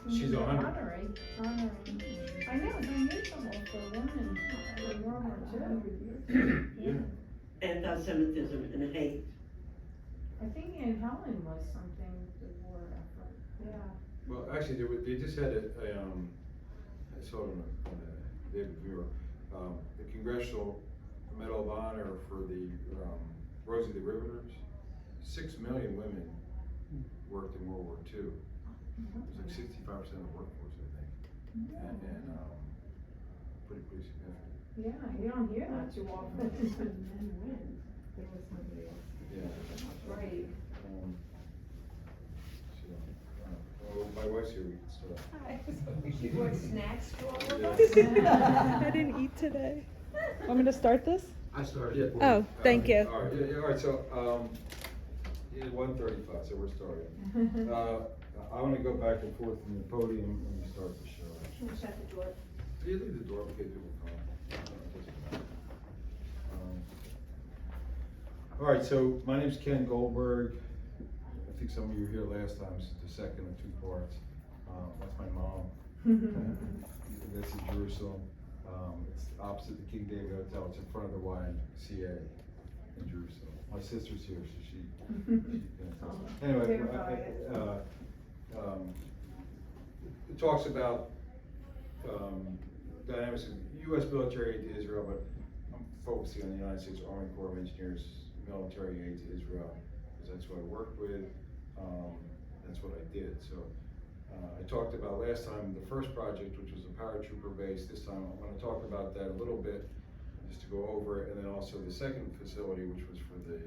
She's 100. Honorary. I know, they need them all for women, for warmer too. Yeah. Anti-Semitism and hate. I think Aunt Helen was something, the war effort, yeah. Well, actually, they just had I saw it on the David Viewer, the Congressional Medal of Honor for the Rosie the Riveters. 6 million women worked in World War II. It was like 65% of the workforce, I think. And pretty significant. Yeah, you don't hear that too often. There was somebody else. Yeah. Right. Well, my wife's here, we can start. Hi. You brought snacks for all of Yeah. us? I didn't eat today. Want me to start this? I started. Yeah. Oh, thank you. All right, all right, so, 1:35, so we're starting. I want to go back and forth from the podium when we start the show. Can we shut the door? Yeah, leave the door, okay, people come. It doesn't matter. All right, so my name's Ken Goldberg. I think some of you were here last time, this is the second of 2 parts. That's my mom. That's in Jerusalem. It's opposite the King David Hotel. It's in front of the YMCA in Jerusalem. My sister's here, so she anyway, it talks about dynamics of U.S. military aid to Israel, but I'm focusing on the United States Army Corps of Engineers military aid to Israel, because that's what I worked with, that's what I did. So I talked about last time the first project, which was a paratrooper base. This time I'm going to talk about that a little bit, just to go over it, and then also the second facility, which was for the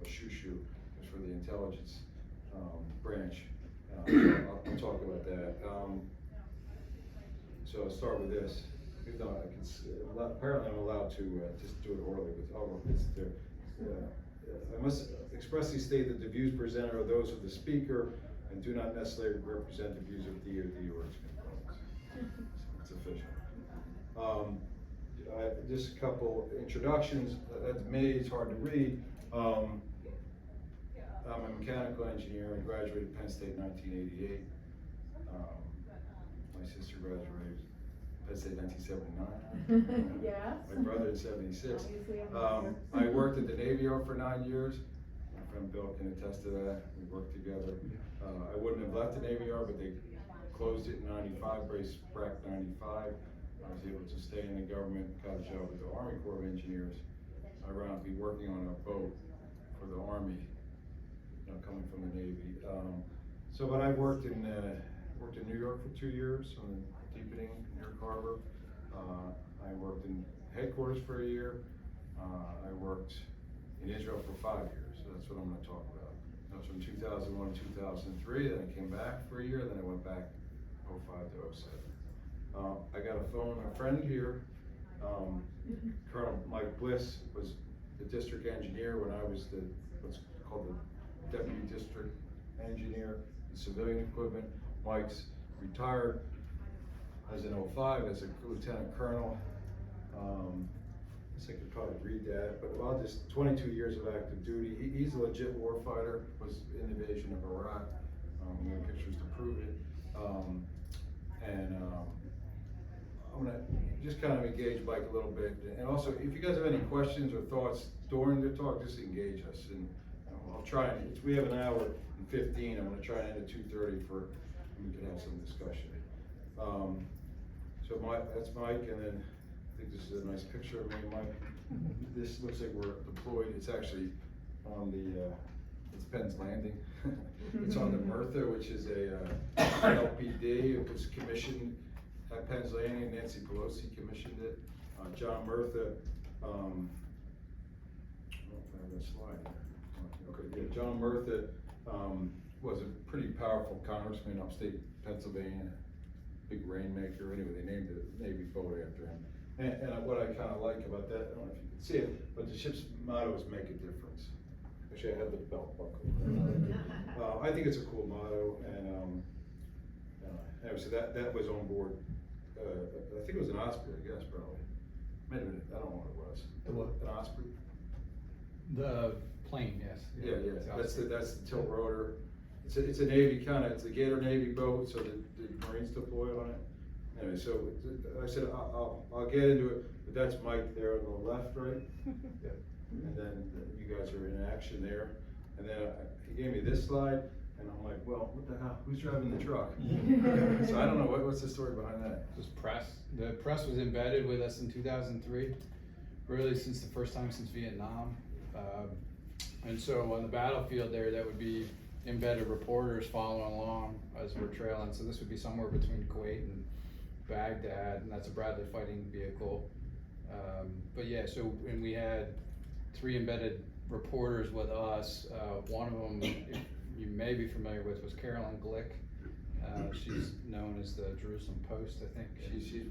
Shushu, was for the intelligence branch. I'll talk about that. So I'll start with this. Apparently I'm allowed to just do it orally, but it's there. I must expressly state that the views presented are those of the speaker and do not necessarily represent the views of DoD or its components. It's official. Just a couple introductions. That's me, it's hard to read. I'm a mechanical engineer. I graduated Penn State in 1988. My sister graduated Penn State in 1979. Yeah. My brother in 76. Obviously, I'm I worked at the Navy Yard for 9 years. My friend Bill can attest to that. We worked together. I wouldn't have left the Navy Yard, but they closed it in 95, BRAC 95. I was able to stay in the government, got a job with the Army Corps of Engineers. Ironically, working on a boat for the Army, coming from the Navy. But I worked in New York for 2 years on the deepening New York Harbor. I worked in headquarters for a year. I worked in Israel for 5 years. So that's what I'm going to talk about. That was from 2001 to 2003. Then I came back for a year. Then I went back 05 to 07. I got a friend here. Colonel Mike Bliss was the district engineer when I was what's called the deputy district engineer in civilian equipment. Mike's retired as an 05 as a lieutenant colonel. I guess I could probably read that, but well, just 22 years of active duty. He's a legit warfighter, was in the invasion of Iraq. We have pictures to prove it. I'm gonna just kind of engage Mike a little bit. And also, if you guys have any questions or thoughts during the talk, just engage us. And I'll try and, we have an hour and 15. I'm gonna try and end at 2:30 we can have some discussion. So that's Mike, and then I think this is a nice picture of me and Mike. This looks like we're deployed. It's actually on it's Penn's Landing. It's on the Merthyr, which is a LPD. It was commissioned at Penn's Landing. Nancy Pelosi commissioned it. John Merthyr, I don't know if I have a slide here. Okay, yeah, John Merthyr was a pretty powerful congressman upstate Pennsylvania, big rainmaker. Anyway, they named the Navy boat after him. And what I kind of like about that, I don't know if you can see it, but the ship's motto is "Make a Difference." Actually, I have the belt buckle. I think it's a cool motto, and anyway, so that was on board. I think it was an Osprey, I guess, probably. Maybe, I don't know what it was. The what? An Osprey. The plane, yes. Yeah. That's the tilt rotor. it's a Navy it's a Gator Navy boat, so the Marines deploy on it. Anyway, so I said, I'll get into it, but that's Mike there on the left, right? Yeah. And then you guys are in action there. And then he gave me this slide, and I'm like, well, what the hell, who's driving the truck? So I don't know, what's the story behind that? Just press. The press was embedded with us in 2003, really since the first time since Vietnam. And so on the battlefield there, that would be embedded reporters following along as we're trailing. So this would be somewhere between Kuwait and Baghdad, and that's a Bradley fighting vehicle. But yeah, so, and we had 3 embedded reporters with us. One of them, if you may be familiar with, was Carolyn Glick. She's known as the Jerusalem Post, I think.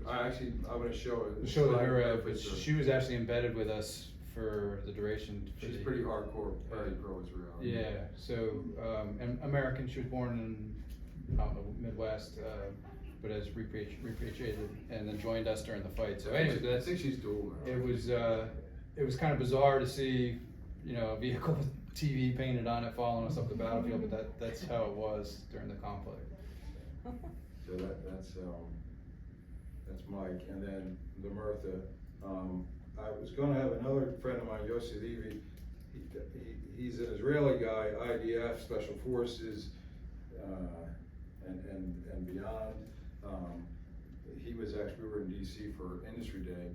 I'm gonna show it. Show her, but she was actually embedded with us for the duration. She's pretty hardcore, very pro-Israel. Yeah, so, and American, she was born in, out in the Midwest, but has repatriated and then joined us during the fight. So anyway, I think she's dual now. It was kind of bizarre to see, you know, a vehicle with TV painted on it following us up the battlefield, but that's how it was during the conflict. So that's Mike, and then the Murtha. I was gonna have another friend of mine, Yossi Levy. He's an Israeli guy, IDF, Special Forces, and beyond. He was actually, we were in DC for Industry Day.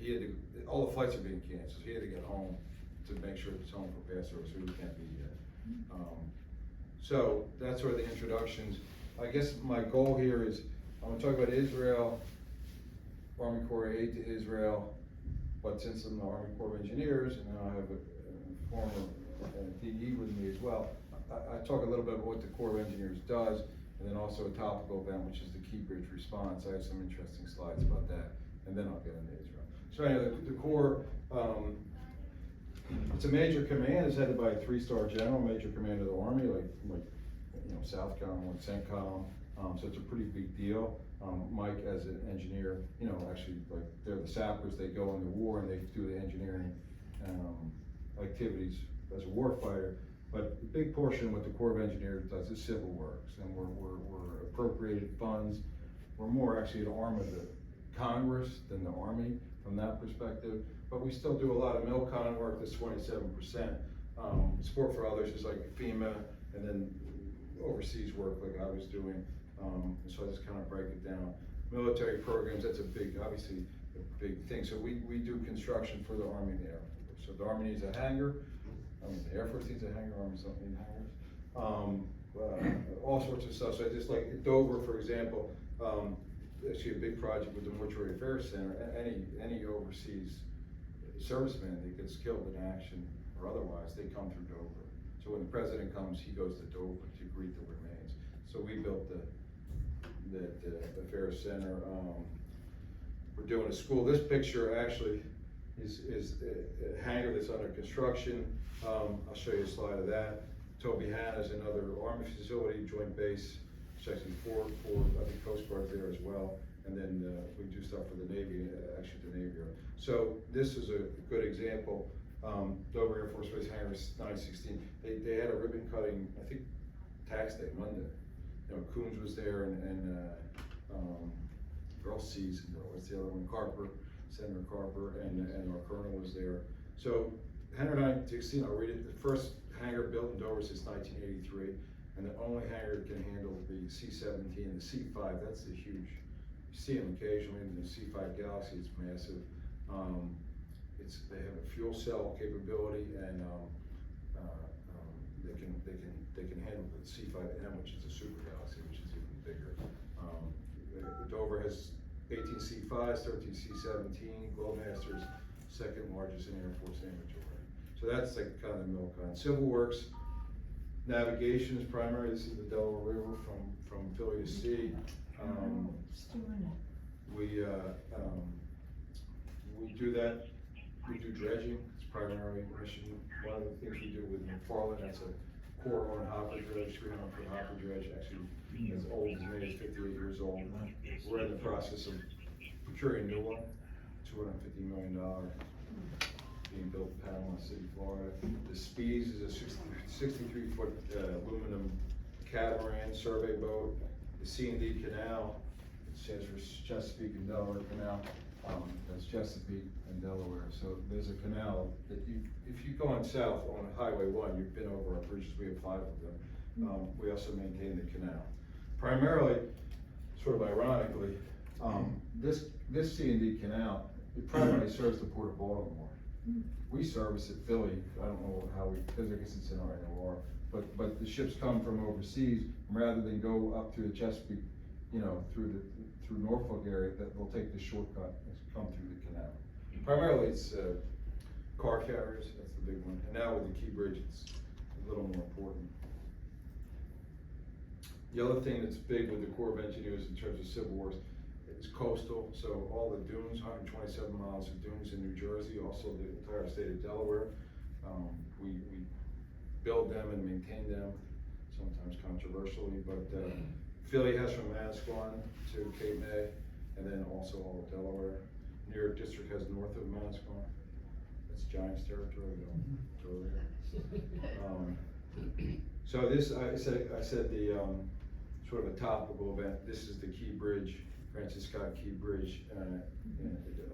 He had to, all the flights are being canceled, so he had to get home to make sure it's home for Passover, so he can't be here. So that's sort of the introductions. I guess my goal here is, I'm gonna talk about Israel, Army Corps of Aid to Israel, but since I'm the Army Corps of Engineers, and now I have a former DE with me as well, I talk a little bit about what the Corps of Engineers does, and then also a topical event, which is the Key Bridge response. I have some interesting slides about that, and then I'll get into Israel. So anyway, the Corps, it's a major command. It's headed by a 3-star general, major commander of the Army, like you know, Southcom, like CENTCOM. So it's a pretty big deal. Mike, as an engineer, you know, actually, like, they're the sappers. They go into war and they do the engineering activities as a warfighter. But the big portion of what the Corps of Engineers does is civil works, and we're appropriated funds. We're more actually an arm of the Congress than the Army from that perspective. But we still do a lot of MILCON work. That's 27%. Support for others is like FEMA, and then overseas work like I was doing. So I just kind of break it down. Military programs, that's a big, obviously, a big thing. So we do construction for the Army and the Air Force. So the Army needs a hangar. The Air Force needs a hangar, Army doesn't need hangars. All sorts of stuff. So I just like Dover, for example, actually a big project with the Mortuary Affairs Center. Any overseas serviceman that gets killed in action or otherwise, they come through Dover. So when the president comes, he goes to Dover to greet the remains. So we built the Affairs Center. We're doing a school. This picture actually is a hangar that's under construction. I'll show you a slide of that. Toby Hanna is another Army facility, joint base. There's actually four I think Coast Guard there as well. And then we do stuff for the Navy, actually the Navy. So this is a good example. Dover Air Force Base Hangar 916. They had a ribbon cutting, I think, tax day, Monday. You know, Coons was there, and Earl Seas, what's the other one? Carper, Senator Carper, and our colonel was there. So Hangar 916, I'll read it. The first hangar built in Dover since 1983, and the only hangar that can handle the C-17 and the C-5. That's the huge. You see them occasionally in the C-5 Galaxy. It's massive. They have a fuel cell capability, and they can handle the C-5M, which is a super Galaxy, which is even bigger. Dover has 18 C-5s, 13 C-17, Globemasters, second largest in Air Force inventory. So that's like kind of the MILCON. Civil Works, navigation is primary. This is the Delaware River from Philly to sea. We do that. We do dredging. It's primary mission. One of the things we do with McFarland, that's a Corps-owned hopper dredge, 300-foot hopper dredge, actually as old as me, it's 58 years old. We're in the process of procuring a new one, $250 million, being built in Panama City, Florida. The Speeds is a 63-foot aluminum catamaran survey boat, the C&D Canal, it stands for Chesapeake and Delaware Canal, that's Chesapeake and Delaware. So there's a canal that if you go on south on Highway 1, you've been over our bridges, we have 5 of them. We also maintain the canal. Primarily, sort of ironically, this C&D Canal, it primarily serves the Port of Baltimore. We service at Philly, I don't know how because I guess it's in our NOR, but the ships come from overseas, and rather than go up to the Chesapeake, through Norfolk area, that they'll take the shortcut and come through the canal. Primarily it's car carriers, that's the big one, and now with the Key Bridge, it's a little more important. The other thing that's big with the Corps of Engineers in terms of civil works is coastal, so all the dunes, 127 miles of dunes in New Jersey, also the entire state of Delaware. We build them and maintain them, sometimes controversially, but Philly has from Manasquan to Cape May, and then also all of Delaware. New York District has north of Manasquan. That's Giants territory, we don't go there. So this, I said the sort of a topical event. This is the Key Bridge, Francis Scott Key Bridge,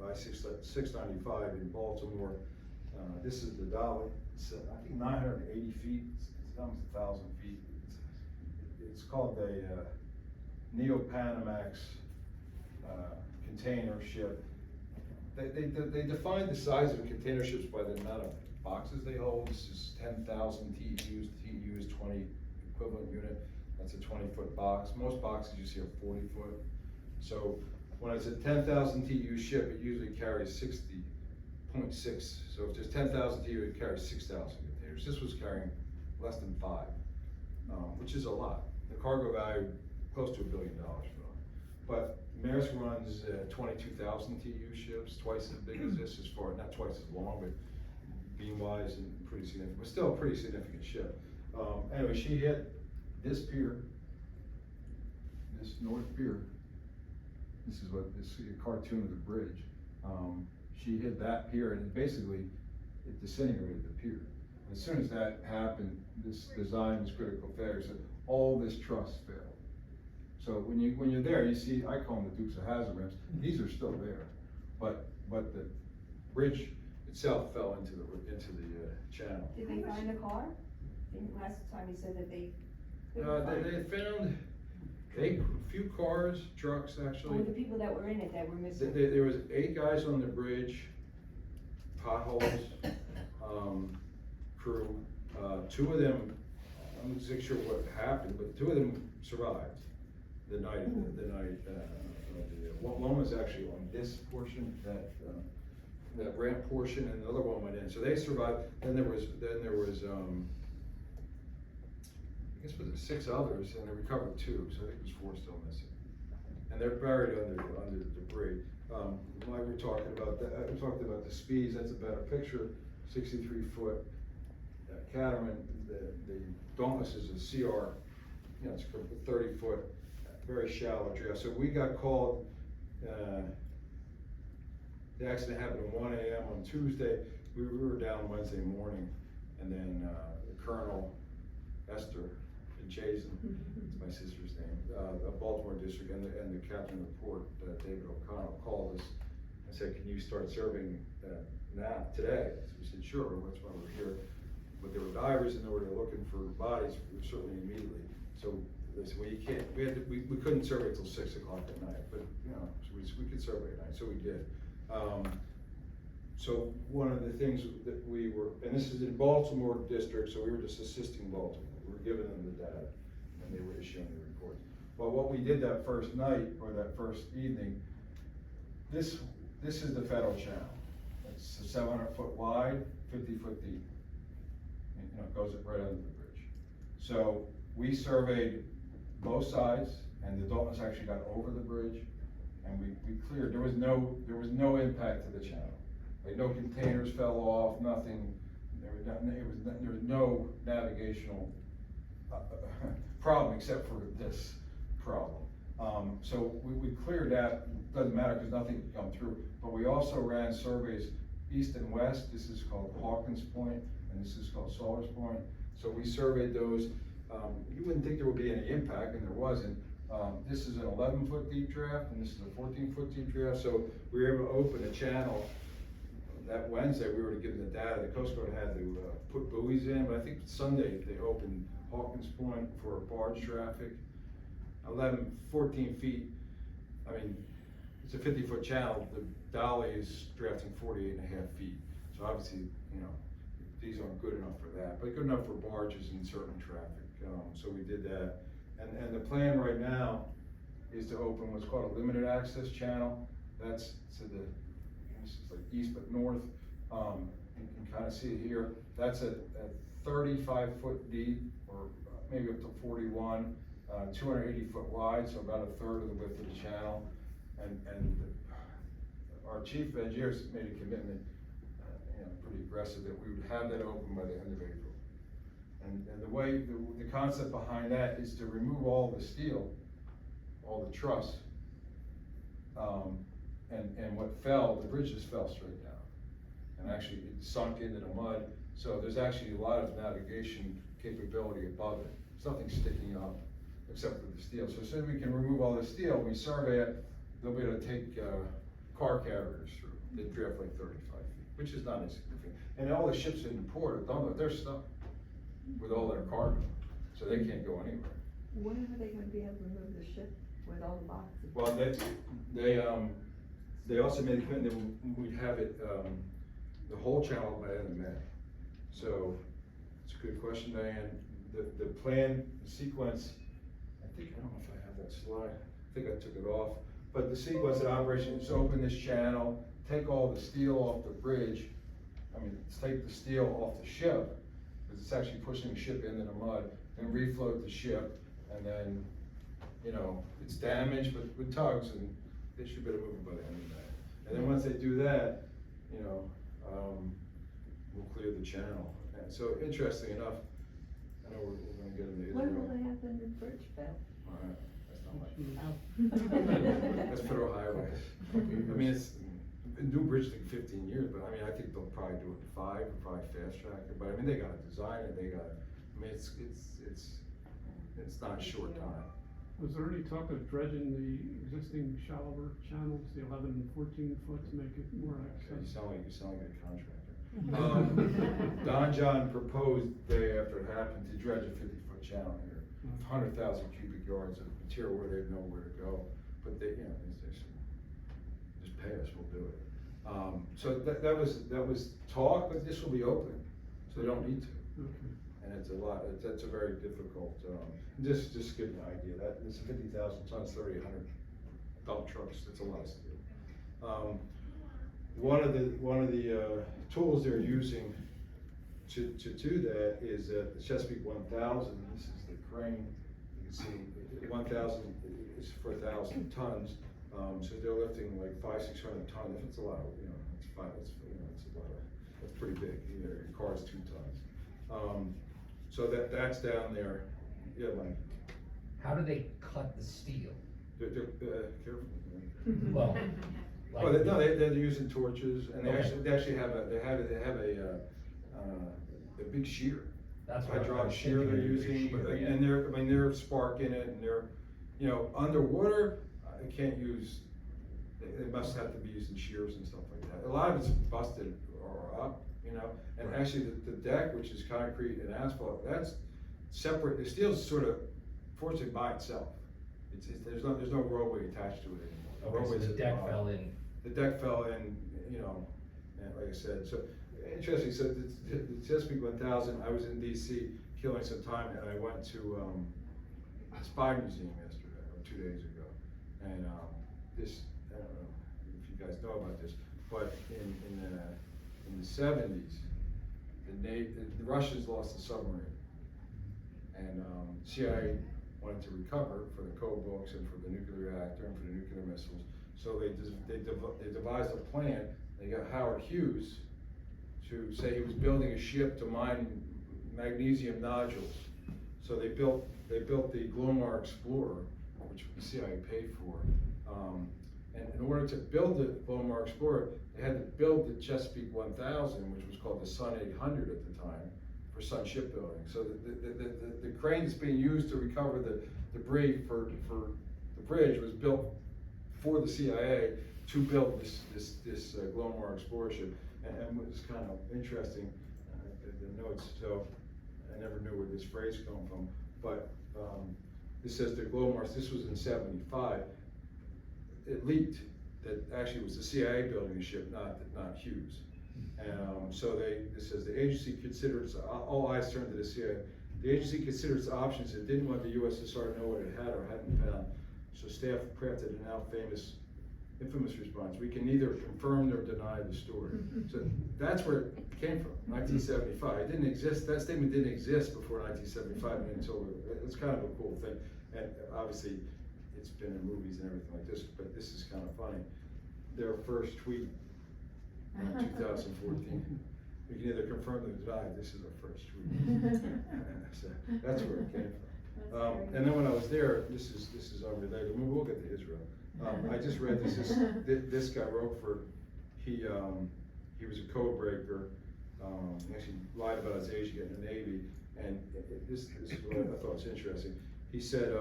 I-695 in Baltimore. This is the Dolly. It's I think 980 feet. It's almost 1,000 feet. It's called the Neo-Panamax container ship. They define the size of container ships by the amount of boxes they hold. This is 10,000 TEUs. TEU is 20 equivalent unit. That's a 20-foot box. Most boxes you see are 40-foot. So when it's a 10,000 TEU ship, it usually carries 60.6. So if there's 10,000 TEU, it carries 6,000 containers. This was carrying less than 5, which is a lot. The cargo value close to $1 billion for them. But Maersk runs 22,000 TEU ships, twice as big as this, not twice as long, but beam-wise and pretty significant, but still a pretty significant ship. Anyway, she hit this pier, this North Pier. This is a cartoon of the bridge. She hit that pier, and basically it disintegrated the pier. As soon as that happened, this design was critical failure, so all this truss failed. So when you're there, you see, I call them the Dukes of Hazzard rims. These are still there, but the bridge itself fell into the channel. Did they find the car? I think last time you said that they. They found a few cars, trucks actually. Or the people that were in it that were missing? There was 8 guys on the bridge, potholes, crew. 2 of them, I'm not exactly sure what happened, but 2 of them survived the night. One was actually on this portion, that ramp portion, and the other one went in. So they survived. Then there was I guess was it 6 others, and they recovered 2, so I think it was 4 still missing. And they're buried under the debris. Like we talked about that, we talked about the speeds. That's a better picture. 63-foot catamaran. The Dauntless is a CR. It's a 30-foot, very shallow draft. So we got called. The accident happened at 1 a.m. on Tuesday. We were down Wednesday morning, and then the Colonel Esther Chazen, it's my sister's name, Baltimore District, and the captain of the port, David O'Connell, called us and said, "Can you start serving now, today?" So we said, "Sure, that's why we're here." But there were divers and they were looking for bodies, certainly immediately. So they said, "Well, you can't." We couldn't survey until 6 o'clock at night, but so we could survey at night, so we did. So one of the things that we were, and this is in Baltimore District, so we were just assisting Baltimore. We were giving them the data, and they were issuing the reports. Well, what we did that first night, or that first evening, this is the Federal Channel. It's 700-foot wide, 50-foot deep. And, it goes right under the bridge. So we surveyed both sides, and the Dauntless actually got over the bridge, and we cleared. There was no impact to the channel. Like no containers fell off, nothing. There was no navigational problem except for this problem. So we cleared that. It doesn't matter because nothing could come through. But we also ran surveys east and west. This is called Hawkins Point, and this is called Sawyer's Point. So we surveyed those. You wouldn't think there would be any impact, and there wasn't. This is an 11-foot deep draft, and this is a 14-foot deep draft, so we were able to open a channel. That Wednesday, we were to give them the data, the Coast Guard had to put buoys in, but I think Sunday, they opened Hawkins Point for barge traffic. 14 feet, I mean, it's a 50-foot channel, the dolly is drafting 48.5 feet. So obviously, you know, these aren't good enough for that, but good enough for barges and certain traffic. So we did that. And the plan right now is to open what's called a limited access channel. That's to this is like east but north. You can kind of see it here. That's a 35-foot deep, or maybe up to 41, 280-foot wide, so about a third of the width of the channel. And our chief engineers made a commitment, pretty aggressive, that we would have that open by the end of April. And the way, the concept behind that is to remove all the steel, all the truss, and what fell, the bridge just fell straight down. And actually it sunk into the mud, so there's actually a lot of navigation capability above it. There's nothing sticking up except for the steel. So as soon as we can remove all the steel, we survey it, they'll be able to take car carriers through. They drift like 35 feet, which is not insignificant. And all the ships in the port, they're stuck with all their cargo, so they can't go anywhere. When are they gonna be able to remove the ship with all the boxes? Well, they also made a commitment that we'd have it, the whole channel by the end of May. So, it's a good question, Diane. The plan, the sequence, I don't know if I have that slide, I think I took it off, but the sequence of operation is open this channel, take all the steel off the bridge, take the steel off the ship, because it's actually pushing the ship into the mud, and refloat the ship, and then, it's damaged, but with tugs, and they should be able to move it by the end of that. And then once they do that, we'll clear the channel. And so, interesting enough, I know we're gonna get into Israel. When will they have the new bridge built? That's not my. That's federal highways. It's a new bridge took 15 years, but I think they'll probably do it in 5, or probably fast track it. But they gotta design it. They gotta. It's not a short time. Was there any talk of dredging the existing shallower channels, the 11 and 14 foot, to make it more You access? sound like a contractor. Don John proposed day after it happened to dredge a 50-foot channel here, 100,000 cubic yards of material where they know where to go. But they just pay us, we'll do it. So that was talk, but this will be open, so they don't need to. Okay. And it's a lot. That's a very difficult. Just to give you an idea, that it's 50,000 tons, 3,800 dump trucks. That's a lot of steel. One of the tools they're using to do that is the Chesapeake 1000. This is the crane. You can see 1,000 is for 1,000 tons. So they're lifting like 500-600 tons. If it's a lot, it's fine. It's a lot of. That's pretty big. Your car's 2 tons. So that's down there. Yeah, Mike. How do they cut the steel? They're careful. Well, Oh, they're using torches, and they actually have a big shear. That's what I Hydraulic was shear thinking, they're a big using, shear, yeah. and they're sparking it, and they're, underwater, they can't use, they must have to be using shears and stuff like that. A lot of it's busted or up, and Right. actually the deck, which is concrete and asphalt, that's separate. The steel's sort of, fortunately, by itself. There's no roadway attached to it anymore. Okay, so roadway's the at deck bottom. fell in. The deck fell in, and like I said, so interesting. So the Chesapeake 1000, I was in DC killing some time, and I went to the Spy Museum yesterday, or 2 days ago. And this, I don't know if you guys know about this, but in the 70s, the Russians lost a submarine. And CIA wanted to recover for the code books and for the nuclear reactor and for the nuclear missiles. So they devised a plan. They got Howard Hughes to say he was building a ship to mine magnesium nodules. So they built the Glomar Explorer, which the CIA paid for. And in order to build the Glomar Explorer, they had to build the Chesapeake 1000, which was called the Sun 800 at the time, for Sun Shipbuilding. So the crane that's being used to recover the debris for the bridge was built for the CIA to build this Glomar Explorer ship, and it was kind of interesting, the notes, so I never knew where this phrase came from, but this says the Glomar, this was in '75, it leaked that actually it was the CIA building the ship, not Hughes. So this says the agency considered, all eyes turned to the CIA. The agency considered its options. It didn't want the USSR to know what it had or hadn't found. So staff crafted a now infamous response. We can neither confirm nor deny the story. So that's where it came from, 1975. It didn't exist, that statement didn't exist before 1975 until, it's kind of a cool thing. And obviously, it's been in movies and everything like this, but this is kind of funny. Their first tweet in 2014. We can either confirm or deny, this is our first tweet. So that's where it came from. And then when I was there, this is unrelated, we'll get to Israel. I just read this guy wrote for, he was a code breaker, he actually lied about his age to get in the Navy, and this is what I thought was interesting. He said,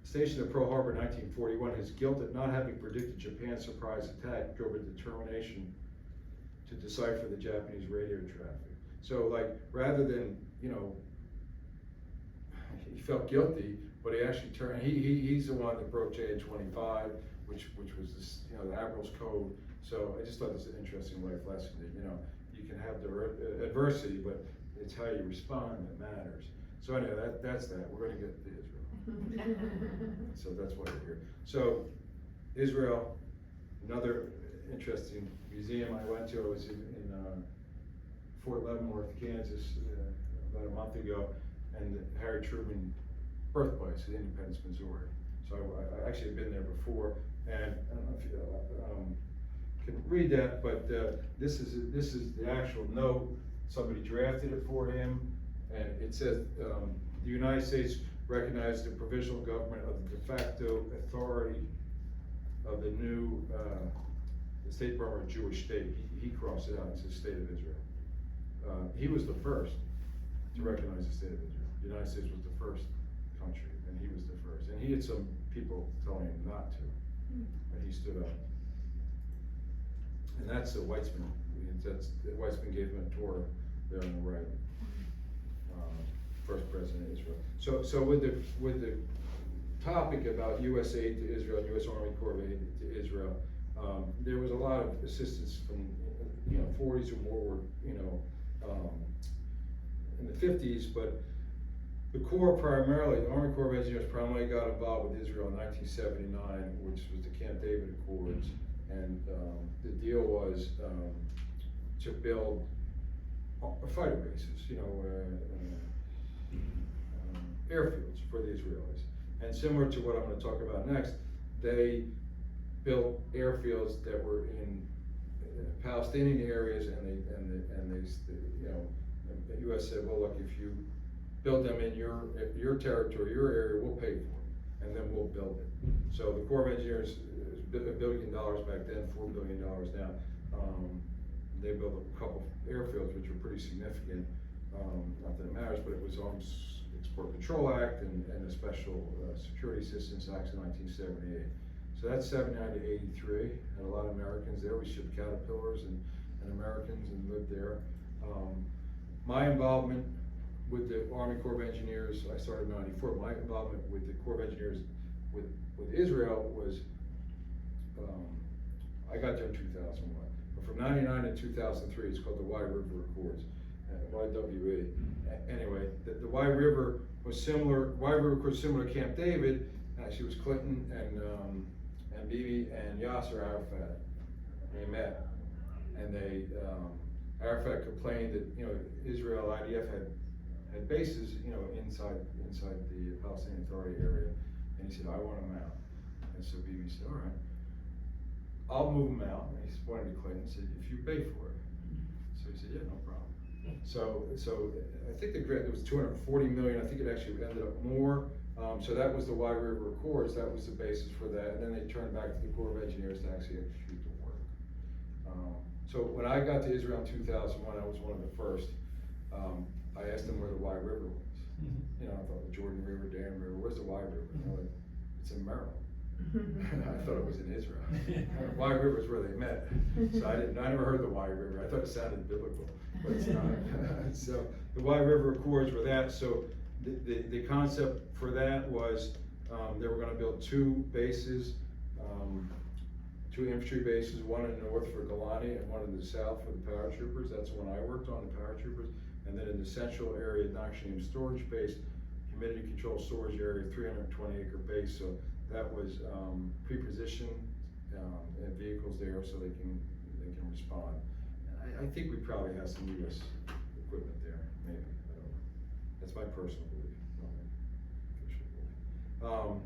stationed at Pearl Harbor in 1941, his guilt at not having predicted Japan's surprise attack drove a determination to decipher the Japanese radio traffic. So like, rather than, he felt guilty, but he actually turned, he's the one that broke JA-25, which was this, the Admiral's Code. So I just thought this was an interesting life lesson that, you can have the adversity, but it's how you respond that matters. So anyway, that's that. We're gonna get to Israel. So that's why we're here. So Israel, another interesting museum I went to. I was in Fort Leavenworth, Kansas, about a month ago, and the Harry Truman birthplace in Independence, Missouri. So I actually had been there before, and I don't know if you can read that, but this is the actual note. Somebody drafted it for him, and it says, the United States recognized the provisional government of the de facto authority of the new the State Department of Jewish State. He crossed it out and says State of Israel. He was the first to recognize the State of Israel. The United States was the first country, and he was the first. And he had some people telling him not to, but he stood up. And that's Weitzman. Weitzman gave him a tour there on the right. First president of Israel. So with the topic about U.S. aid to Israel, U.S. Army Corps of Aid to Israel, there was a lot of assistance from 40s and World War, in the 50s, but the Corps primarily, the Army Corps of Engineers primarily got involved with Israel in 1979, which was the Camp David Accords, and the deal was to build fighter bases, airfields for the Israelis. And similar to what I'm going to talk about next, they built airfields that were in Palestinian areas, and the U.S. said, well, look, if you build them in your territory, your area, we'll pay for it, and then we'll build it. So the Corps of Engineers is $1 billion back then, $4 billion now. They built a couple airfields, which were pretty significant. Not that it matters, but it was Arms Export Control Act and the Special Security Assistance Act in 1978. So that's 79 to 83. Had a lot of Americans there. We shipped Caterpillars and Americans and lived there. My involvement with the Army Corps of Engineers, I started in 94. My involvement with the Corps of Engineers with Israel was, I got there in 2001. But from 99 to 2003, it's called the Wye River Accords, YWE. Anyway, the Wye River was similar. Wye River Accords similar to Camp David. Actually, it was Clinton and Bibi and Yasser Arafat. They met, and Arafat complained that Israel IDF had bases inside the Palestinian Authority area, and he said, I want them out. And so Bibi said, all right, I'll move them out. And he pointed to Clinton and said, if you pay for it. So he said, yeah, no problem. So I think the grant, there was $240 million. I think it actually ended up more. So that was the Wye River Accords. That was the basis for that. And then they turned back to the Corps of Engineers to actually execute the work. So when I got to Israel in 2001, I was one of the first. I asked them where the Wye River was. You know, I thought the Jordan River, Dan River, where's the Wye River? And they're like, it's in Maryland. I thought it was in Israel. Wye River is where they met. So I never heard the Wye River. I thought it sounded biblical, but it's not. So the Wye River Accords were that. So the concept for that was they were gonna build two bases, two infantry bases, one in the north for Golani and one in the south for the paratroopers. That's the one I worked on, the paratroopers. And then in the central area, Knoxham storage base, humidity control storage area, 320 acre base. So that was pre-positioned vehicles there so they can respond. I think we probably have some U.S. equipment there, maybe. I don't know. That's my personal belief. Not my official belief.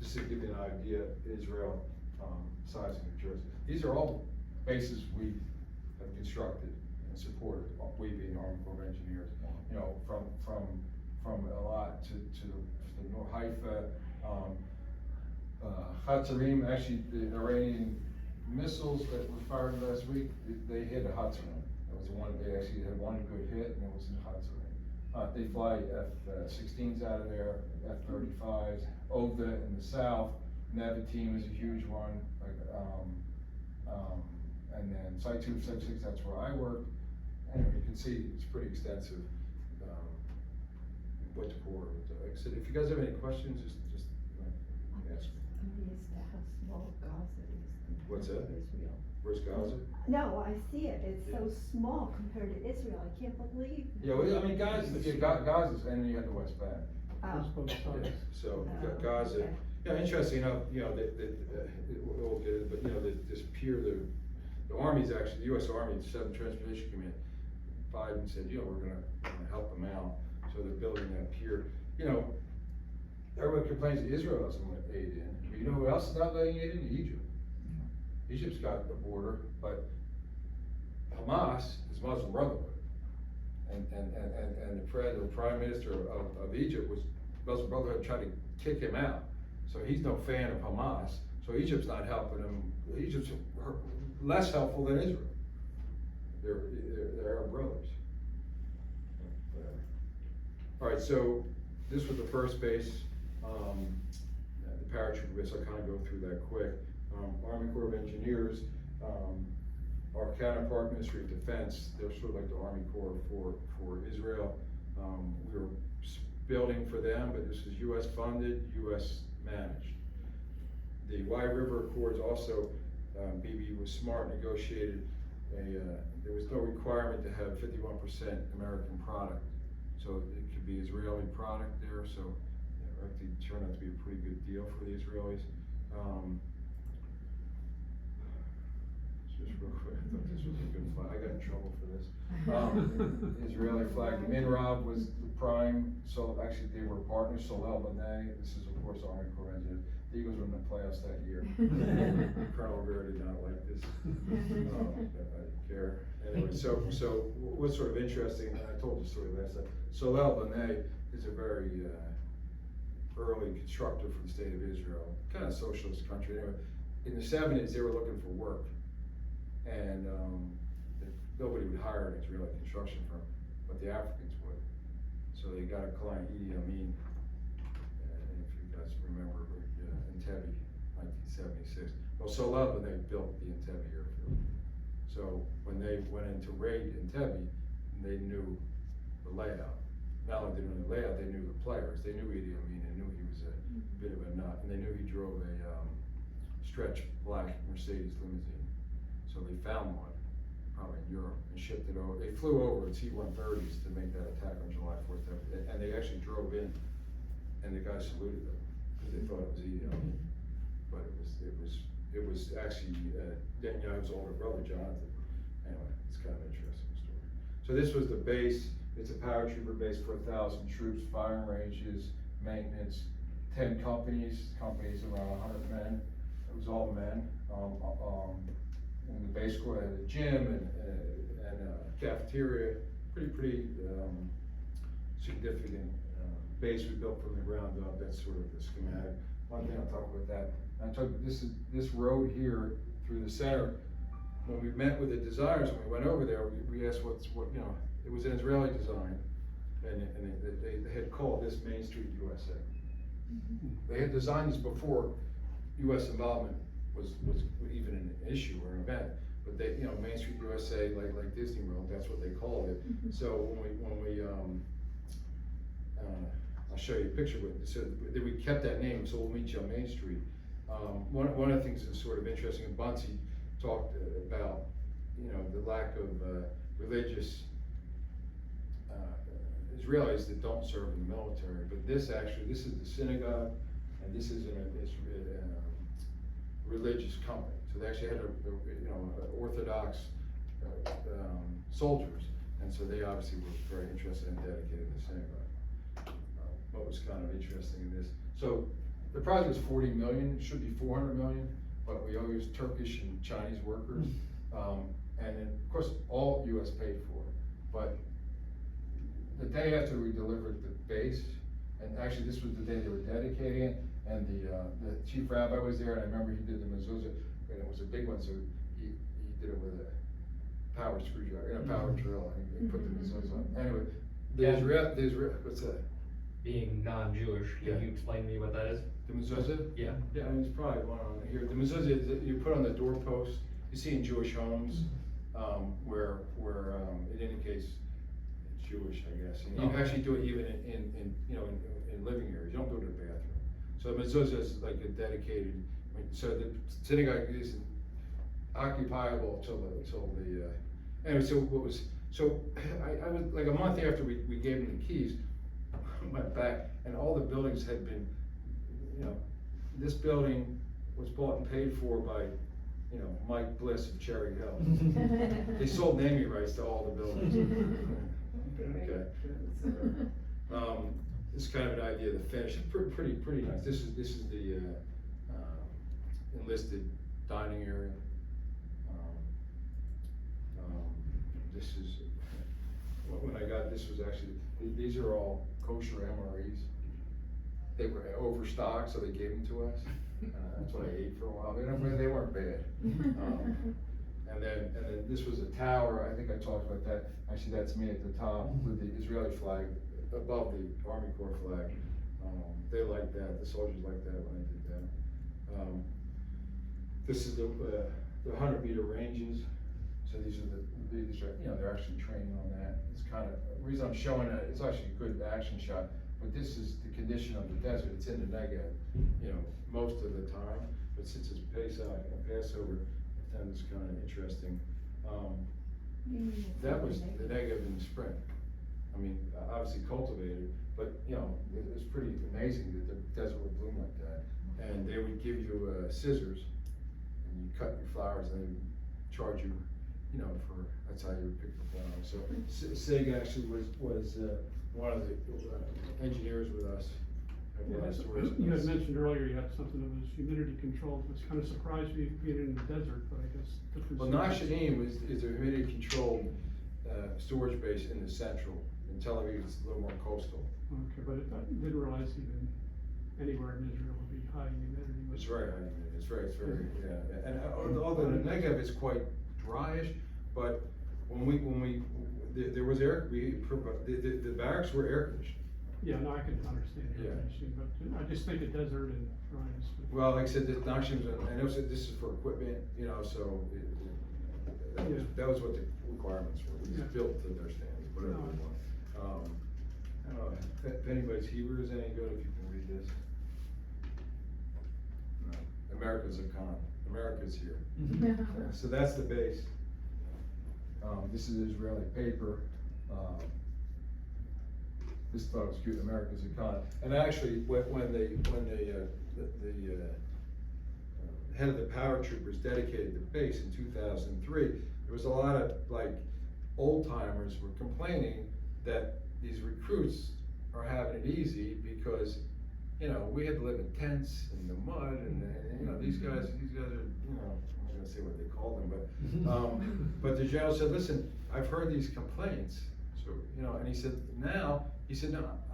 Just to give you an idea, Israel, size of New Jersey. These are all bases we have constructed and supported. We being the Army Corps of Engineers. You know, from Elat to the North Haifa. Hatzarim, actually the Iranian missiles that were fired last week, they hit a Hatzarim. That was the one, they actually had one good hit and it was in Hatzarim. They fly F-16s out of there, F-35s, OVA in the south, Nevatim is a huge one, like, and then Site 276, that's where I work. And you can see it's pretty extensive, what to pour. Like I said, if you guys have any questions, just ask. Amazed at how small Gaza is compared What's to that? Israel. Where's Gaza? No, I see it, it's so small compared to Israel, I can't believe. Yeah, well, I mean, Gaza's, and then you have the West Bank. Oh. Just both Yeah, sides. so Oh, Gaza, okay. yeah, interesting enough, you know, we'll get it, but you know, this pier, the Army's actually, the US Army, the 7th Transportation Command, Biden said, you know, we're gonna help them out, so they're building that pier. You know, everybody complains that Israel doesn't let aid in, but you know who else is not letting aid in? Egypt. Egypt's got a border, but Hamas is Muslim Brotherhood. And the prime minister of Egypt was Muslim Brotherhood tried to kick him out. So he's no fan of Hamas. So Egypt's not helping him. Egypt's less helpful than Israel. They're our brothers. Whatever. All right, so this was the first base, the paratrooper base. I'll kind of go through that quick. Army Corps of Engineers, our counterpart Ministry of Defense, they're sort of like the Army Corps for Israel. We were building for them, but this is US funded, US managed. The Wye River Accords also, BB was smart, negotiated there was no requirement to have 51% American product. So it could be Israeli product there, so it actually turned out to be a pretty good deal for the Israelis. Just real quick, I thought this was a good flag. I got in trouble for this. Israeli flag. Minrab was the prime, so actually they were partners. Solel Banay, this is of course Army Corps Engineers. The Eagles were in the playoffs that year. Colonel Rivera did not like this. I didn't care. Anyway, so what's sort of interesting, and I told the story last time, Solel Banay is a very early constructor for the state of Israel, kind of socialist country. Anyway, in the 70s, they were looking for work. And nobody would hire an Israeli construction firm, but the Africans would. So they got a client, Idi Amin, if you guys remember, Entebbe, 1976. Well, Solel, they built the Entebbe airfield. So when they went in to raid Entebbe, they knew the layout. Not only did they know the layout, they knew the players. They knew Idi Amin, and knew he was a bit of a nut, and they knew he drove a stretch black Mercedes limousine. So they found one, probably in Europe, and shipped it over. They flew over T-130s to make that attack on July 4th, and they actually drove in, and the guys saluted them because they thought it was Idi Amin, but it was actually Netanyahu's older brother, Jonathan. Anyway, it's kind of an interesting story. So this was the base. It's a paratrooper base for 1,000 troops, firing ranges, maintenance, 10 companies around 100 men. It was all men. And the base squad had a gym and a cafeteria, pretty significant base we built from the ground up. That's sort of the schematic. One thing I'll talk about that. This road here through the center when we met with the designers, when we went over there, we asked what, you know, it was an Israeli design, and they had called this Main Street USA. They had designed this before US involvement was even an issue or an event, but they, you know, Main Street USA, like Disney World, that's what they called it. So when we I'll show you a picture with it, so we kept that name, so we'll meet you on Main Street. One of the things that's sort of interesting, and Bunty talked about, you know, the lack of religious Israelis that don't serve in the military, but this is the synagogue, and this is a religious company. So they actually had Orthodox soldiers, and so they obviously were very interested in dedicating the synagogue. What was kind of interesting in this, so the project was 40 million, it should be 400 million, but we all use Turkish and Chinese workers, and then, of course, all US paid for it, but the day after we delivered the base, and actually this was the day they were dedicating it, and the chief rabbi was there, and I remember he did the mezuzah, and it was a big one, so he did it with a power screwdriver, power drill, and he put the mezuzah on. Anyway, the Israel, what's that? Being non-Jewish, Yeah. can you explain to me what that is? The mezuzah? Yeah. Yeah, I mean, it's probably one on here. The mezuzah is that you put on the doorpost. You see in Jewish homes, where it indicates it's Jewish, I guess. And you Okay. actually do it even in living areas. You don't do it in a bathroom. So the mezuzah is like a dedicated. So the synagogue is occupiable till the. Anyway, so what was I was like a month after we gave them the keys. Went back, and all the buildings had been, you know, this building was bought and paid for by, you know, Mike Bliss of Cherry Hill. They sold naming rights to all the buildings. Okay. This is kind of an idea of the finish. It's pretty nice. This is the enlisted dining area. This is when I got this was actually these are all kosher MREs. They were overstocked, so they gave them to us. That's what I ate for a while. They weren't bad. And then this was a tower. I think I talked about that. Actually, that's me at the top with the Israeli flag above the Army Corps flag. They liked that. The soldiers liked that when I did that. This is the 100-meter ranges. So these are they're actually training on that. It's kind of the reason I'm showing that. It's actually a good action shot. But this is the condition of the desert. It's in the Negev, you know, most of the time. But since it's Passover, then it's kind of interesting. That was the Negev in the spring. I mean, obviously cultivated, but you know, it's pretty amazing that the desert would bloom like that. And they would give you scissors, and you cut your flowers, and they would charge you, you know, that's how you would pick the flowers. So Sig actually was one of the engineers with us. You had mentioned earlier you had something that was humidity controlled, which kind of surprised me being in the desert, but I guess. Well, Nashadim is a humidity controlled storage base in the central. In Tel Aviv, it's a little more coastal. Okay, but I didn't realize even anywhere in Israel would be high humidity. It's very high humidity. It's very, yeah. And although the Negev is quite dryish, but when there was the barracks were air conditioned. Yeah, no, I can understand air Yeah. conditioning, but I just think of desert and dryness. Well, like I said, this Nashim, and this is for equipment, you know, so that was what the requirements were. It was Yeah. built to their standards, whatever they want. I don't know if anybody's Hebrew is any good, if you can read this. No. America's a con. America's here. So that's the base. This is Israeli paper. This thought was cute. America's a con. And actually, when the head of the power troopers dedicated the base in 2003, there was a lot of old timers were complaining that these recruits are having it easy because, you know, we had to live in tents in the mud, and you know, these guys are, you know, I'm not gonna say what they call them, but the general said, listen, I've heard these complaints, so, you know, and he said, no,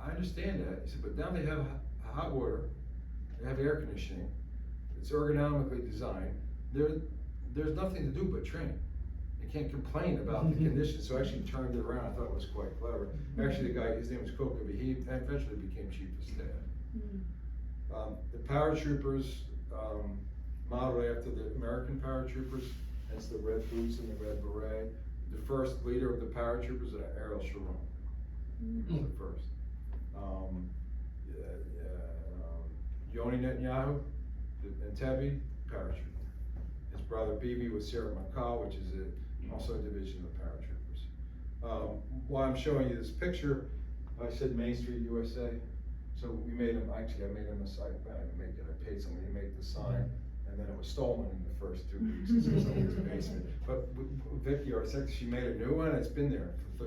I understand that. He said, but now they have hot water, they have air conditioning, it's ergonomically designed, there's nothing to do but train. you can't complain about the conditions, so I actually turned it around, I thought it was quite clever. Actually, the guy, his name was Cook, but he eventually became chief of staff. The paratroopers, modeled after the American paratroopers, that's the red boots and the red beret. The first leader of the paratroopers, Ariel Sharon, was the first. Yoni Netanyahu, Entebbe, paratrooper. His brother Bibi was Sarah Makal, which is also a division of paratroopers. While I'm showing you this picture, I said Main Street, USA. So we made him, actually I made him a sign, I didn't make it, I paid somebody to make the sign, and then it was stolen in the first 2 weeks in someone's basement. But Vicky, our secretary, she made a new one, it's been there for,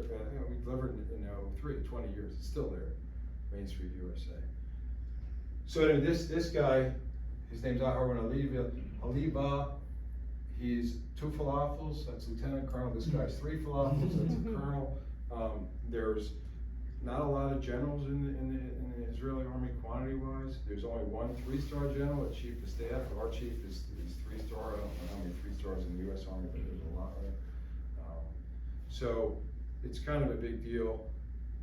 we delivered in 20 years, it's still there, Main Street, USA. So anyway, this guy, his name's Aharon Aliba, he's 2 falafels, that's lieutenant colonel, this guy's 3 falafels, that's a colonel. There's not a lot of generals in the Israeli army quantity-wise. There's only 1 3-star general, a chief of staff. Our chief is 3-star. I don't know how many 3 stars in the U.S. Army, but there's a lot, right? So it's kind of a big deal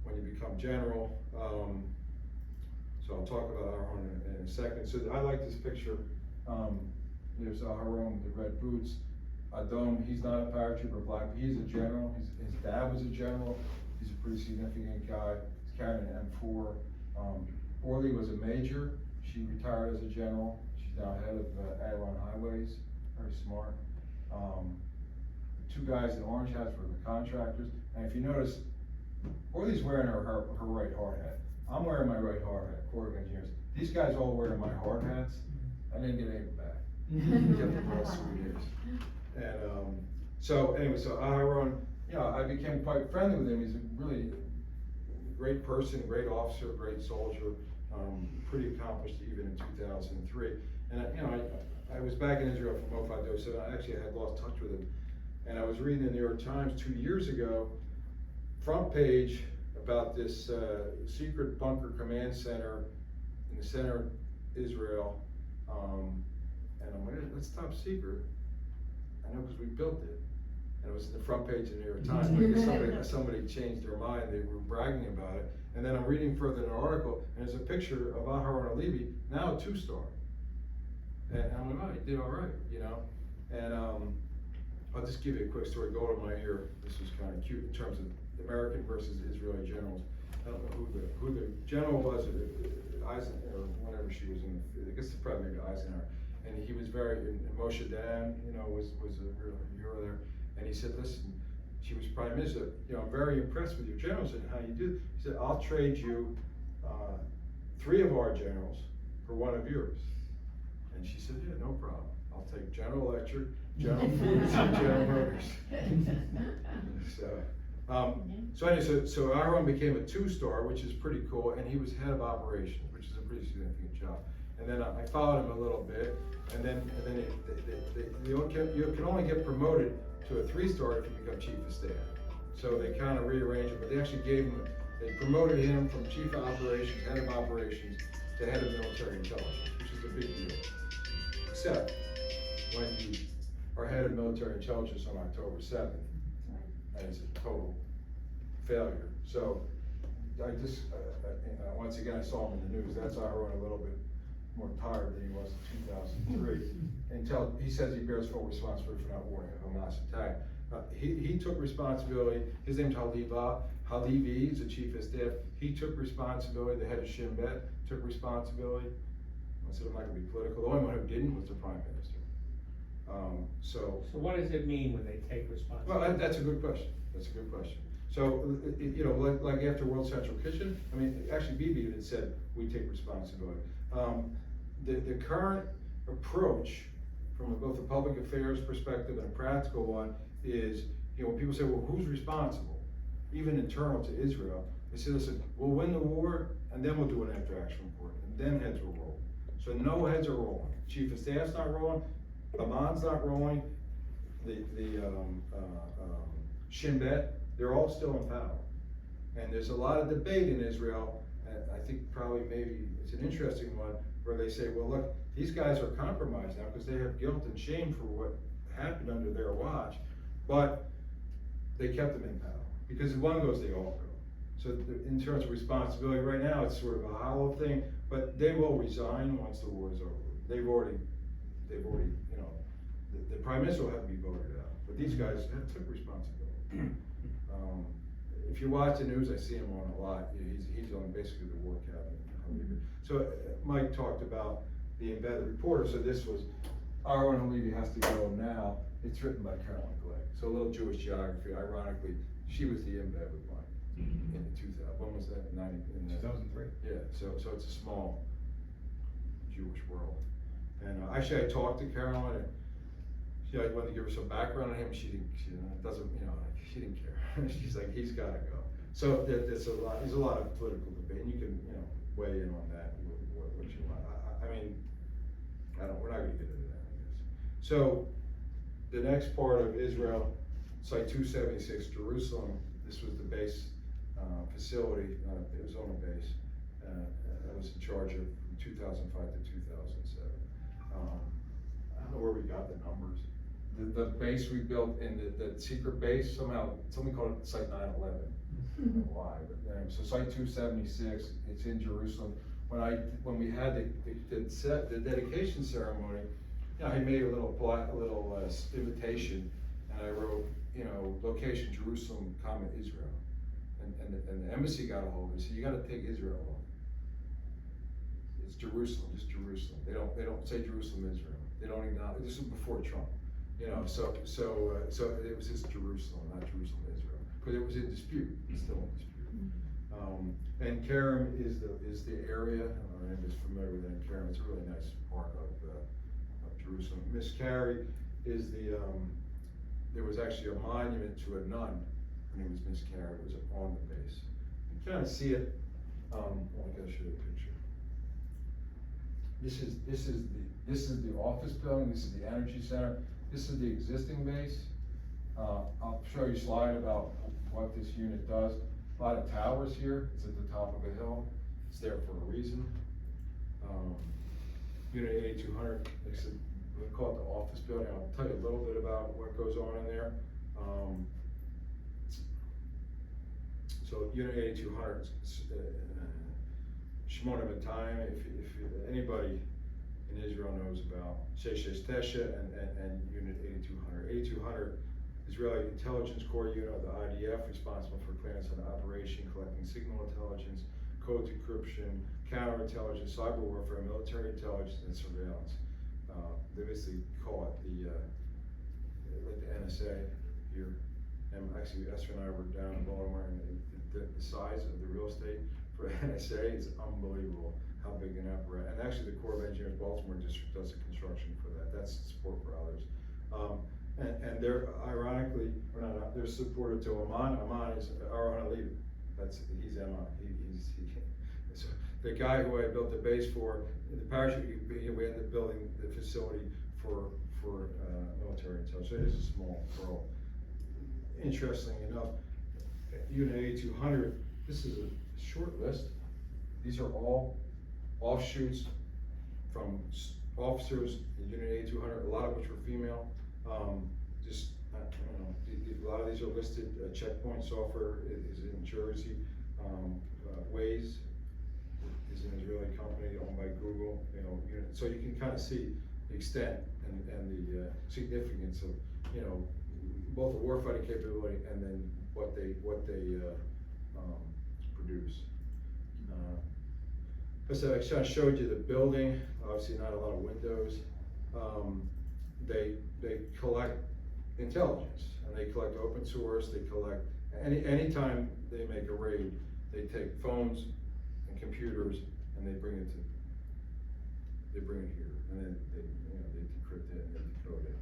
when you become general. So I'll talk about Aharon in a second. So I like this picture. There's Aharon with the red boots. Adom, he's not a paratrooper, black, he's a general. His dad was a general. He's a pretty significant guy. He's carrying an M4. Orly was a major. She retired as a general. She's now head of Avalon Highways. Very smart. The 2 guys in orange hats were the contractors. And if you notice, Orly's wearing her right hard hat. I'm wearing my right hard hat, Corps of Engineers. These guys all wearing my hard hats. I didn't get any back. I kept the best souvenirs. And so anyway, so Aharon, you know, I became quite friendly with him. He's a really great person, great officer, great soldier, pretty accomplished even in 2003. And you know, I was back in Israel for Mofado, so I actually had lost touch with him. And I was reading the New York Times 2 years ago, front page about this secret bunker command center in the center of Israel. And I'm like, that's top secret. I know because we built it. And it was in the front page of the New York Times, because somebody changed their mind, they were bragging about it. And then I'm reading further in the article, and there's a picture of Aharon Alibi, now a 2-star. And I'm like, oh, he did all right, you know? And I'll just give you a quick story, go to my ear. This was kind of cute in terms of the American versus Israeli generals. I don't know who the general was, Eisenhower, or whenever she was in, I guess it's probably maybe Eisenhower. And he was very, and Moshe Dan, you know, was a real hero there. And he said, listen, she was prime minister, you know, I'm very impressed with your generals and how you do. He said, I'll trade you 3 of our generals for 1 of yours. And she said, yeah, no problem. I'll take General Electric, General Foods, and General Motors. So anyway, so Aharon became a 2-star, which is pretty cool, and he was head of operations, which is a pretty significant job. And then I followed him a little bit, and then you can only get promoted to a 3-star if you become chief of staff. So they kind of rearranged it, but they actually they promoted him from chief of operations, head of operations, to head of military intelligence, which is a big deal. Except when you are head of military intelligence on October 7th, and it's a total failure. So I just, once again, I saw him in the news. That's why I wrote a little bit more tired than he was in 2003. Until he says he bears full responsibility for not warning a Hamas attack. He took responsibility. His name's Halevi, he's the chief of staff. He took responsibility. The head of Shin Bet took responsibility. I said I'm not going to be political. The only one who didn't was the prime minister. So what does it mean when they take responsibility? Well, that's a good question. That's a good question. So, you know, like after World Central Kitchen, I mean, actually Bibi even said we take responsibility. The current approach from both a public affairs perspective and a practical one is, you know, when people say, well, who's responsible? Even internal to Israel, they say, listen, we'll win the war and then we'll do an after action report and then heads will roll. So no heads are rolling. Chief of staff's not rolling, Amman's not rolling, the Shin Bet, they're all still in power. And there's a lot of debate in Israel, and I think probably maybe it's an interesting one, where they say, well, look, these guys are compromised now because they have guilt and shame for what happened under their watch. But they kept them in power, because if one goes, they all go. So in terms of responsibility, right now, it's sort of a hollow thing, but they will resign once the war is over. They've already, you know, the prime minister will have to be voted out, but these guys took responsibility. If you watch the news, I see him on a lot. He's on basically the war cabinet. So Mike talked about the embedded reporter. So this was, Arwen Halevi has to go now. It's written by Carolyn Glegg. So a little Jewish geography. Ironically, she was the embed with Mike in 2000. When was that? 2003. Yeah. So it's a small Jewish world. And actually, I talked to Carolyn. And she wanted to give her some background on him. She didn't care. She's like, he's got to go. So there's a lot of political debate, and you can, you know, weigh in on that what you want. I mean, we're not going to get into that, I guess. So the next part of Israel, Site 276, Jerusalem. This was the base facility. It was on the base. I was in charge of from 2005 to 2007. I don't know where we got the numbers. The base we built in the secret base, somebody called it Site 9/11. I don't know why, but so Site 276, it's in Jerusalem. When we had the dedication ceremony, you know, I made a little invitation, and I wrote, you know, location Jerusalem, comma Israel, and the embassy got a hold of it. So you got to take Israel off. It's Jerusalem, just Jerusalem. They don't say Jerusalem, Israel. They don't acknowledge. This was before Trump. You know, so it was just Jerusalem, not Jerusalem, Israel, because it was in dispute. It's still in dispute. And Kerem is the area. I'm just familiar with it. And Kerem, it's a really nice part of Jerusalem. Miss Carey is there was actually a monument to a nun. Her name was Miss Carey. It was on the base. You can kind of see it. I gotta show you a picture. This is the office building. This is the energy center. This is the existing base. I'll show you a slide about what this unit does. A lot of towers here. It's at the top of a hill. It's there for a reason. Unit 8200, like I said, we call it the office building. I'll tell you a little bit about what goes on in there. So Unit 8200, Shimon Time, if anybody in Israel knows about JCC and Unit 8200. 8200 Israeli Intelligence Corps unit of the IDF, responsible for clearance and operation, collecting signal intelligence, code decryption, counterintelligence, cyber warfare, military intelligence, and surveillance. They basically call it like the NSA here. And actually, Esther and I were down in Baltimore, and the size of the real estate for NSA is unbelievable. How big an apparatus. And actually, the Corps of Engineers Baltimore District does the construction for that. That's support for others. And they're ironically, they're supported to Amman. Amman is Arwen Halevi. He's Amman. So the guy who I built the base for, the parachute, we ended up building the facility for military intelligence. So it is a small world. Interestingly enough, Unit 8200, this is a short list. These are all offshoots from officers in Unit 8200, a lot of which were female. A lot of these are listed. Checkpoint Software is in Jersey. Waze is an Israeli company owned by Google. You know, so you can kind of see the extent and the significance of, you know, both the warfighting capability and then what they produce. So I kind of showed you the building. Obviously, not a lot of windows. They collect intelligence, and they collect open source. They collect anytime they make a raid, they take phones and computers and they bring it here, and then they decrypt it and they decode it.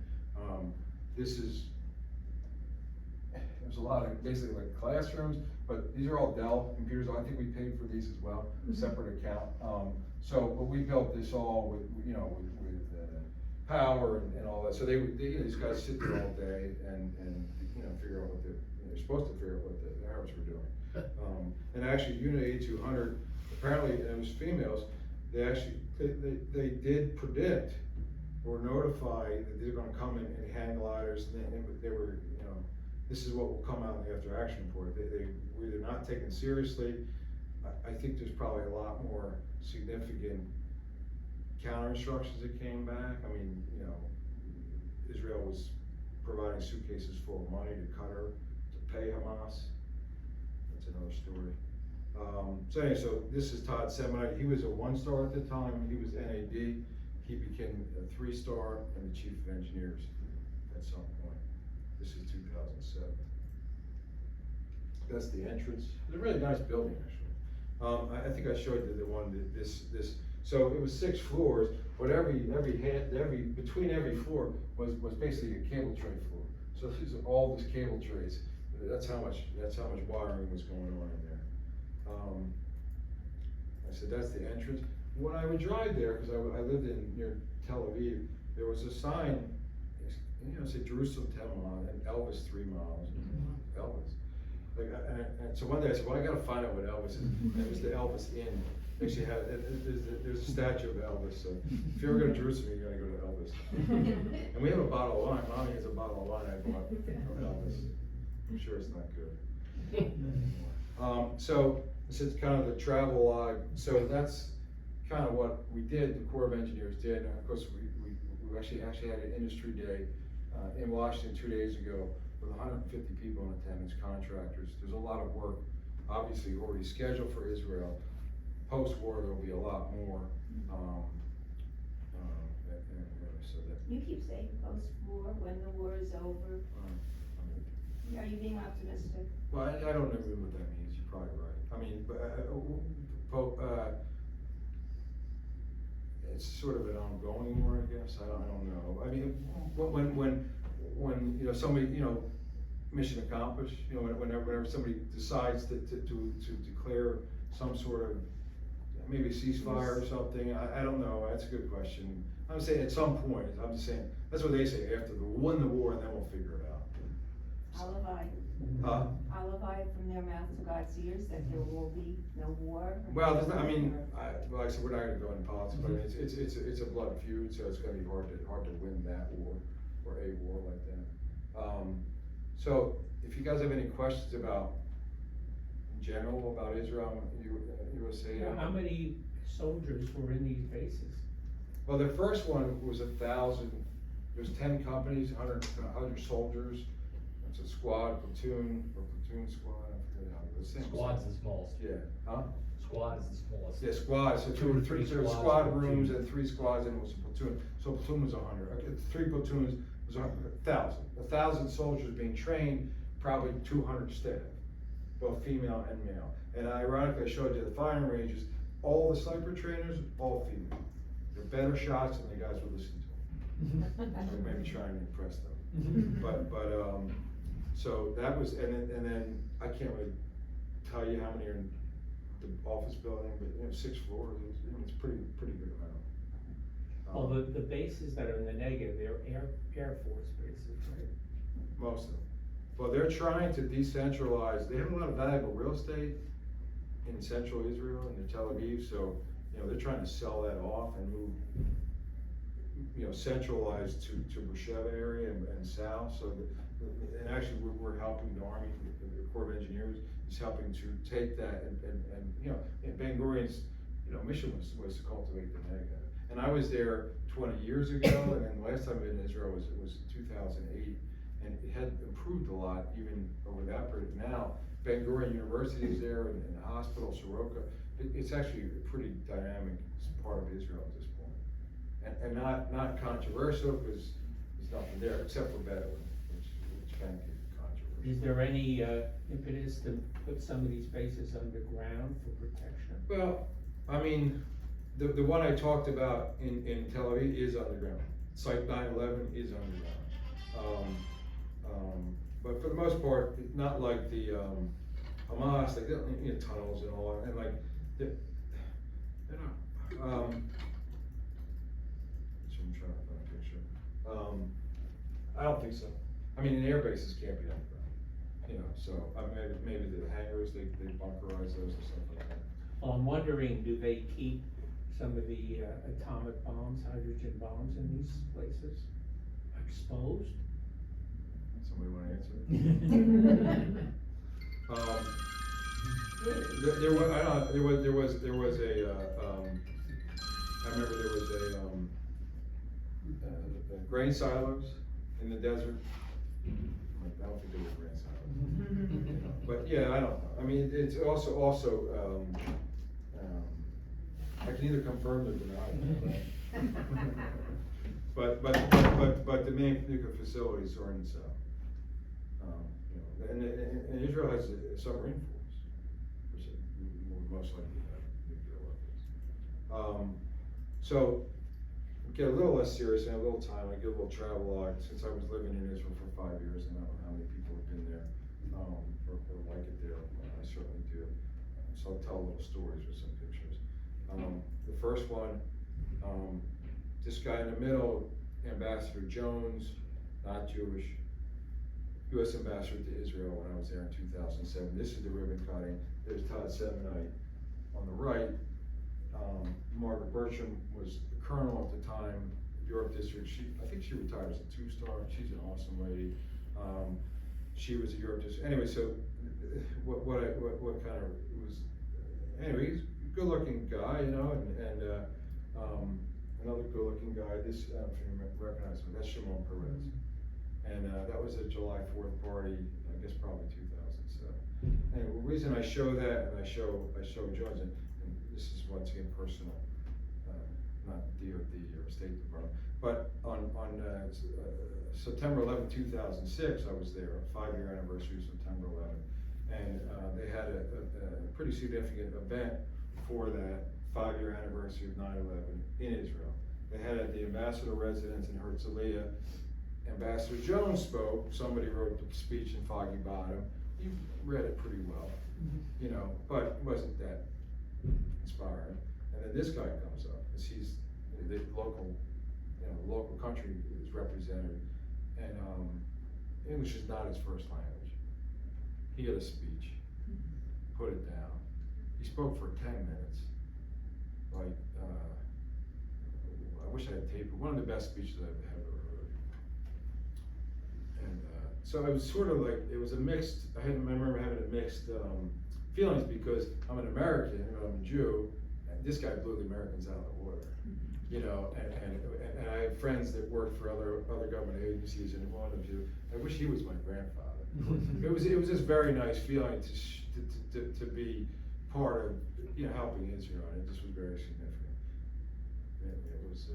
There's a lot of basically like classrooms, but these are all Dell computers. I think we paid for these as well, separate account. But we built this all with power and all that. So these guys sit there all day and figure out what they're supposed to figure out what the Arabs were doing. And actually, Unit 8200, apparently, and it was females. They did predict were notified that they're gonna come in hang gliders, and they were, you know, this is what will come out in the after action report. They were either not taken seriously. I think there's probably a lot more significant counter instructions that came back. I mean, you know, Israel was providing suitcases full of money to Qatar to pay Hamas. That's another story. So anyway, so this is Todd Semonite. He was a 1-star at the time. He was NAD. He became a 3-star and the chief of engineers at some point. This is 2007. That's the entrance. It's a really nice building, actually. I think I showed you the one that this. So it was 6 floors, but between every floor was basically a cable tray floor. So these are all these cable trays. That's how much wiring was going on in there. I said that's the entrance. When I would drive there, because I lived near Tel Aviv, there was a sign, you know, say Jerusalem 10 miles and Elvis 3 miles. Elvis. Like, and so one day I said, well, I got to find out what Elvis is. And it was the Elvis Inn. Actually, there's a statue of Elvis. So if you ever go to Jerusalem, you got to go to Elvis. And we have a bottle of wine. Mommy has a bottle of wine I bought from Elvis. I'm sure it's not good. So this is kind of the travel log. So that's kind of what we did, the Corps of Engineers did. And of course, we actually had an industry day in Washington 2 days ago with 150 people in attendance, contractors. There's a lot of work, obviously, already scheduled for Israel. Post-war, there'll be a lot more. So that, You keep saying post-war, when the war is over. Are you being optimistic? well, I don't know really what that means. You're probably right. I mean, it's sort of an ongoing war, I guess. I don't know. I mean, when you know somebody, you know, mission accomplished. You know, whenever somebody decides to declare some sort of maybe ceasefire or something. I don't know. That's a good question. I'm saying at some point. I'm just saying that's what they say after win the war, and then we'll figure it out. Alavai. Huh? Alavai from their mouth to God's ears that there will be no war. Well, there's not, I mean, like I said, we're not going to go into politics, but I mean, it's a blood feud, so it's going to be hard to win that war or a war like that. So, if you guys have any questions about in general about Israel, USA. How many soldiers were in these bases? Well, the first one was 1,000. There's 10 companies, 100 soldiers. It's a squad, platoon, or platoon squad. I forget how the same. Squad's the smallest. Yeah. Huh? Squad is the smallest. Yeah, squads. So 2 or 3 squads, squad rooms and 3 squads, and it was a platoon. So platoon was 100. 3 platoons was 1,000. 1,000 soldiers being trained, probably 200 staff, both female and male. And ironically, I showed you the firing ranges. All the sniper trainers, all female. They're better shots than the guys who listen to them. So maybe trying to impress them. But so that was, and then I can't really tell you how many are in the office building, but you know, 6 floors. It's pretty good amount. Well, the bases that are in the negative, they're Air Force bases, right? Most of them. Well, they're trying to decentralize. They have a lot of valuable real estate in central Israel and in Tel Aviv, so you know they're trying to sell that off and move, you know, centralize to Beersheba area and south. So, and actually we're helping the Army, the Corps of Engineers is helping to take that and you know, Ben Gurion's mission was to cultivate the Negev. And I was there 20 years ago, and then the last time I've been in Israel was 2008, and it had improved a lot even over that period. Now, Ben Gurion University is there, and the hospital, Soroka. It's actually a pretty dynamic part of Israel at this point, and not controversial because there's nothing there except for Bedouin, which can get controversial. Is there any impetus to put some of these bases underground for protection? Well, I mean, the one I talked about in Tel Aviv is underground. Site 9/11 is underground. But for the most part, not like the Hamas, like tunnels and all, and like they're not. So I'm trying to find a picture. I don't think so. I mean, the air bases can't be underground. So I mean, maybe the hangars they bunkerize those or something like that. Well, I'm wondering, do they keep some of the atomic bombs, hydrogen bombs in these places exposed? Somebody wanna answer? There was a, I remember there was a grain silos in the desert. I don't think they were grain silos. You know, but yeah, I don't know. I mean, it's also, I can either confirm or deny it, right? But the main nuclear facilities are in, you know, and Israel has a submarine force, which would most likely have nuclear weapons. So, get a little less serious and a little time, I get a little travel log, since I was living in Israel for 5 years, and I don't know how many people have been there, or like it there, I certainly do. So I'll tell little stories with some pictures. The first one, this guy in the middle, Ambassador Jones, not Jewish, U.S. Ambassador to Israel when I was there in 2007. This is the ribbon cutting. There's Todd Semonite on the right. Margaret Bertram was the colonel at the time, Europe District. I think she retired as a 2-star. She's an awesome lady. She was a Europe District. Anyway, so what kind of was? Anyway, he's a good-looking guy, you know, and another good-looking guy. This I don't know if you recognize him. That's Shimon Peres. And that was a July 4th party, I guess probably 2007. And the reason I show that, and I show Jones, and this is once again personal, not DOD or State Department, but on September 11, 2006, I was there, a 5-year anniversary of September 11th, and they had a pretty significant event for that 5-year anniversary of 9/11 in Israel. They had it at the ambassador residence in Herzliya. Ambassador Jones spoke. Somebody wrote the speech in Foggy Bottom. You read it pretty well, you know, but it wasn't that inspiring. And then this guy comes up, because he's the local, you know, the local country is represented, and English is not his first language. He had a speech, put it down. He spoke for 10 minutes. Like, I wish I had tape, but one of the best speeches I've ever heard. And so it was sort of like, it was a mixed, I remember having a mixed feelings, because I'm an American, and I'm a Jew, and this guy blew the Americans out of the water. You know, and I have friends that worked for other government agencies, and one of you, I wish he was my grandfather. It was just very nice feeling to be part of, you know, helping Israel, and it just was very significant. And it was,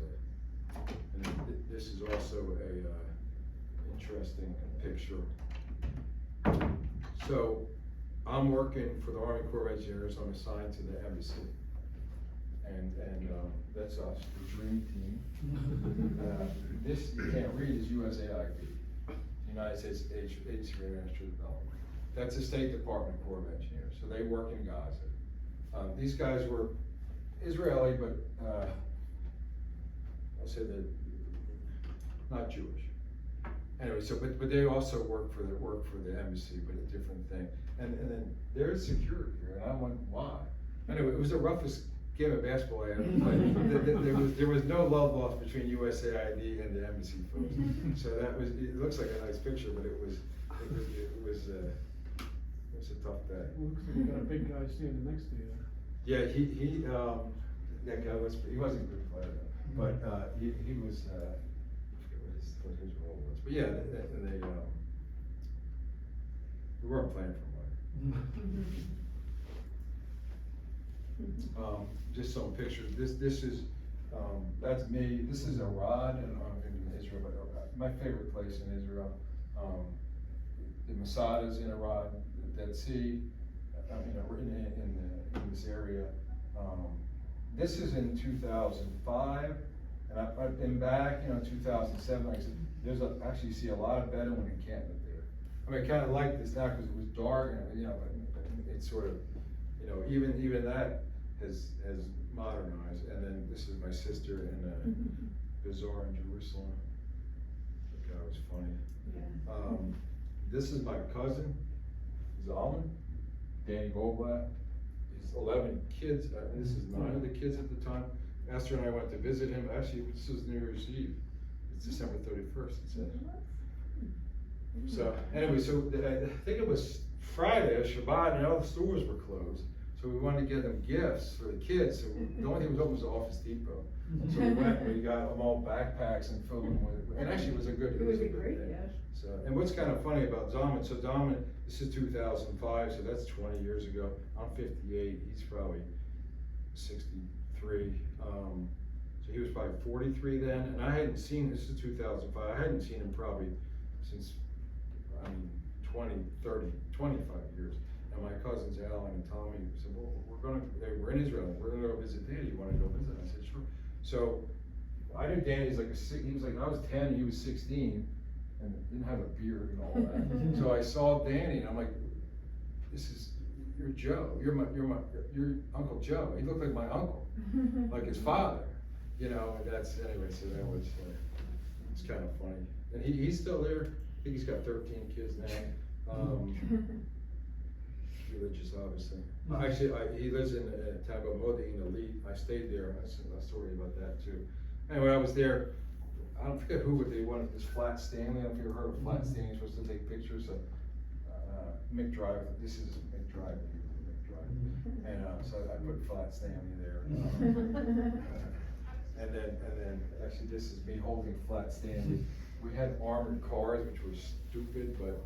and this is also a interesting picture. So I'm working for the Army Corps of Engineers. I'm assigned to the embassy, and that's us, the dream team. This you can't read is USAID, United States Agency for International Development. That's the State Department Corps of Engineers. So they work in Gaza. These guys were Israeli, but I'll say that not Jewish. Anyway, so but they also work for the embassy, but a different thing. And then there's security here, and I'm like, why? Anyway, it was the roughest game of basketball I ever played. There was no love lost between USAID and the embassy folks. So that was, it looks like a nice picture, but it was a tough day. Looks like you got a big guy standing next to you there. Yeah, that guy he wasn't a good player though, but he was, I forget what his role was, but yeah, we weren't playing for money. Just some pictures. This is that's me. This is Arad in Israel, but my favorite place in Israel. The Masada's in Arad, the Dead Sea. In this area. This is in 2005, and I've been back, 2007. Like I said, actually see a lot of Bedouin encampment there. I mean, I kind of like this now because it was dark, and but it's sort of, even that has modernized. And then this is my sister in a bazaar in Jerusalem. That guy was funny. This is my cousin, Zalman, Danny Goldblatt. He's 11 kids, and this is 9 of the kids at the time. Esther and I went to visit him, actually, this was New Year's Eve, it's December 31st, it said. So, anyway, so I think it was Friday, Shabbat, and all the stores were closed. So we wanted to get them gifts for the kids, so the only thing was open was Office Depot. So we went and we got them all backpacks and filled them with, and actually it was a good, It would be good great, thing. yes. So, and what's kind of funny about Zaman, so Zaman, this is 2005, so that's 20 years ago. I'm 58, he's probably 63. So he was probably 43 then, and I hadn't seen, this is 2005, I hadn't seen him probably since, 20, 30, 25 years. And my cousins Alan and Tommy said, well, they were in Israel, we're gonna go visit Danny, you wanna go visit? I said, sure. So I knew Danny's he was like, I was 10, he was 16, and didn't have a beard and all that. So I saw Danny and I'm like, you're Joe, you're Uncle Joe. He looked like my uncle, like his father, you know, and that's, anyway, so that was, it's kind of funny. And he's still there, I think he's got 13 kids now. Religious, obviously. Actually, he lives in a town called Modi'in Elite. I stayed there. I said a story about that too. Anyway, I was there. I don't forget who, but they wanted this Flat Stanley. I don't know if you ever heard of Flat Stanley. You're supposed to take pictures of Mick Drive. This is Mick Drive. And so I put Flat Stanley there. And then actually this is me holding Flat Stanley. We had armored cars, which were stupid, but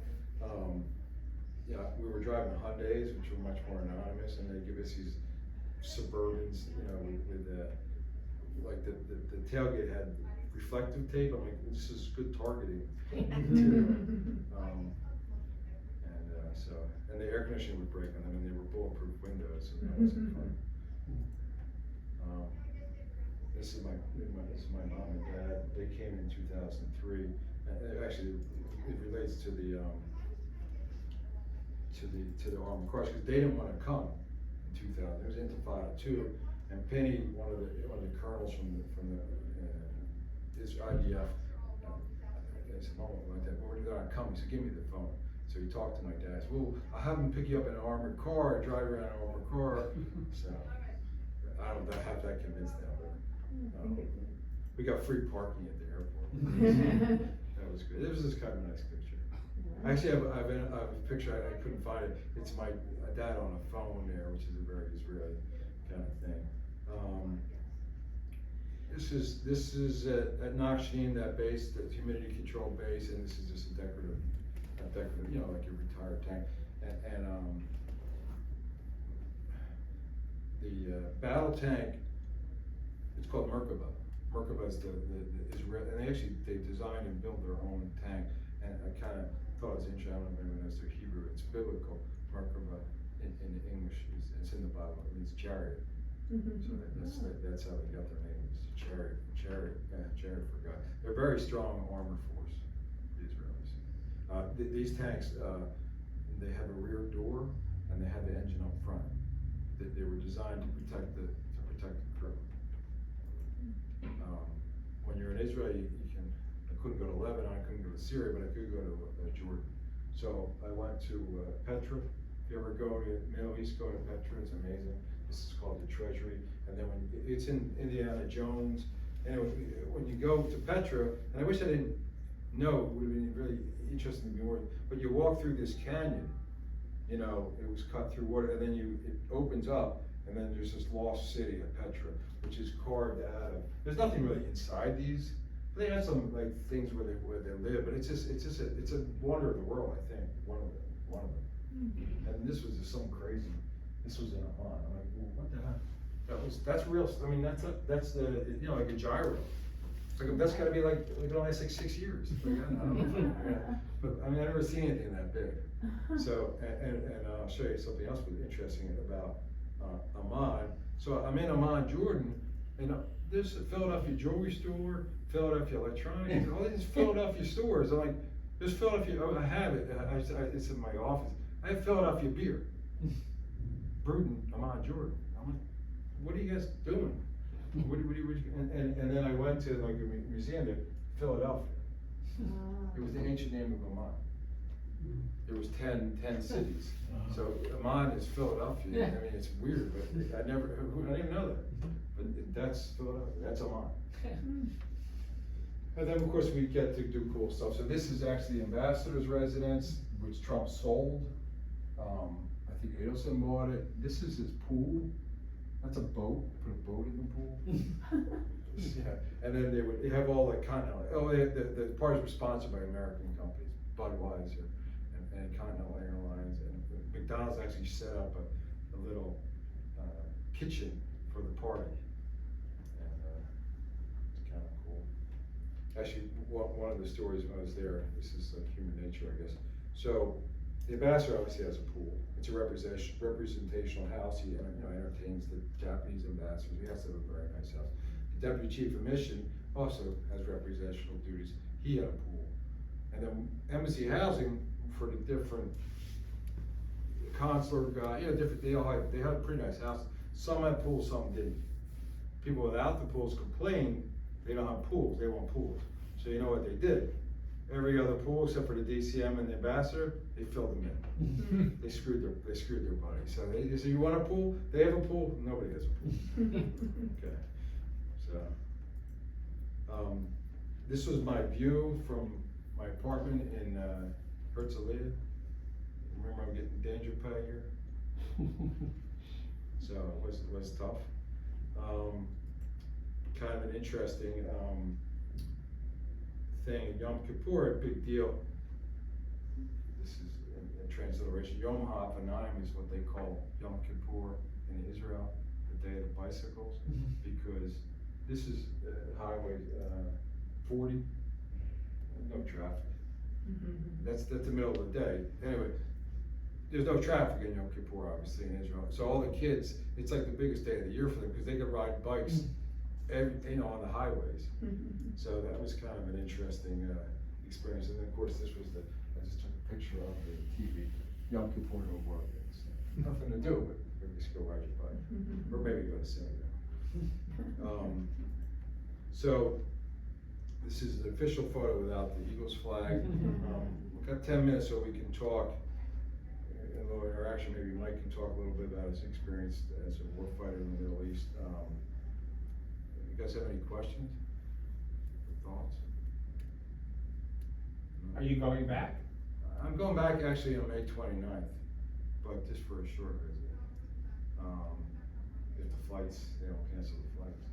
yeah, we were driving Hyundais, which were much more anonymous, and they give us these Suburbans, you know, with like the tailgate had reflective tape. I'm like, this is good targeting. And the air conditioning would break on them, and they were bulletproof windows, so that wasn't fun. This is my mom and dad. They came in 2003. And actually, it relates to the armored cars, because they didn't want to come in 2000. It was Intifada 2, and Penny, one of the colonels from this IDF, they said, "Mom, like that, we're not coming." He said, "Give me the phone." So he talked to my dad. He said, "Well, I'll have him pick you up in an armored car, drive you around in an armored car." So I don't have that convinced them, but we got free parking at the airport. That was good. It was just kind of a nice picture. Actually, I have a picture, I couldn't find it. It's my dad on a phone there, which is a very Israeli kind of thing. This is at Nakshim, that base, the humidity control base, and this is just a decorative, you know, like a retired tank. And the battle tank, it's called Merkava. Merkava is the Israel, and they designed and built their own tank. And I kind of thought it was interesting. I don't know if anyone knows their Hebrew. It's biblical. Merkava in English. It's in the Bible. It means chariot. So that's how they got their name. It's chariot for God. They're a very strong armored force, the Israelis. These tanks, they have a rear door and they have the engine up front. They were designed to protect the crew. When you're in Israel, I couldn't go to Lebanon, I couldn't go to Syria, but I could go to Jordan. So I went to Petra. If you ever go to Middle East, go to Petra. It's amazing. This is called the Treasury. And then it's in Indiana Jones. Anyway, when you go to Petra, and I wish I didn't know, it would have been really interesting to be more. But you walk through this canyon. You know, it was cut through water, and then it opens up, and then there's this lost city of Petra, which is carved out of. There's nothing really inside these. They have some like things where they live, but it's a wonder of the world. I think one of them. And this was just something crazy. This was in Amman. I'm like, well, what the heck? That's real. I mean, that's the, you know, like a gyro. It's like, that's got to be like it only lasts like 6 years. Like, I don't know. Yeah. But I mean, I've never seen anything that big. So and I'll show you something else interesting about Amman. So I'm in Amman, Jordan, and there's a Philadelphia jewelry store, Philadelphia electronics, all these Philadelphia stores. I'm like, there's Philadelphia. Oh, I have it. It's in my office. I have Philadelphia beer, brewed in Amman, Jordan. I'm like, what are you guys doing? And then I went to like a museum in Philadelphia. It was the ancient name of Amman. There was 10 cities. So Amman is Philadelphia. I mean, it's weird, but I didn't even know that. But that's Philadelphia, that's Oman. And then, of course, we get to do cool stuff. So this is actually the ambassador's residence, which Trump sold. I think Adelson bought it. This is his pool. That's a boat, put a boat in the pool. Yeah, and then they have all the Continental, the parties were sponsored by American companies, Budweiser and Continental Airlines, and McDonald's actually set up a little kitchen for the party. And it's kind of cool. Actually, one of the stories when I was there, this is like human nature, I guess. So the ambassador obviously has a pool. It's a representational house. He entertains the Japanese ambassadors. He has to have a very nice house. The deputy chief of mission also has representational duties. He had a pool. And then embassy housing for the different consular guy, different. They had a pretty nice house. Some had pools, some didn't. People without the pools complained they don't have pools. They want pools. So you know what they did? Every other pool except for the DCM and the ambassador, they filled them in. They screwed their buddy. So they said, you want a pool? They have a pool? Nobody has a pool. Okay. So, this was my view from my apartment in Herzliya. Remember, I'm getting danger pay here. So it was tough. Kind of an interesting thing. Yom Kippur, a big deal. This is a transliteration. Yom HaAvanim is what they call Yom Kippur in Israel, the day of the bicycles, because this is Highway 40, no traffic. That's the middle of the day. Anyway, there's no traffic in Yom Kippur, obviously, in Israel. So all the kids, it's like the biggest day of the year for them because they could ride bikes, on the highways. So that was kind of an interesting experience. And then, of course, this was I just took a picture of the TV, Yom Kippur no work. Nothing to do, but maybe just go ride your bike, or maybe go to synagogue. So this is an official photo without the Eagles flag. We've got 10 minutes so we can talk. A little interaction. Maybe Mike can talk a little bit about his experience as a warfighter in the Middle East. You guys have any questions or thoughts? No? Are you going back? I'm going back actually on May 29th, but just for a short visit. If the flights, they don't cancel the flights.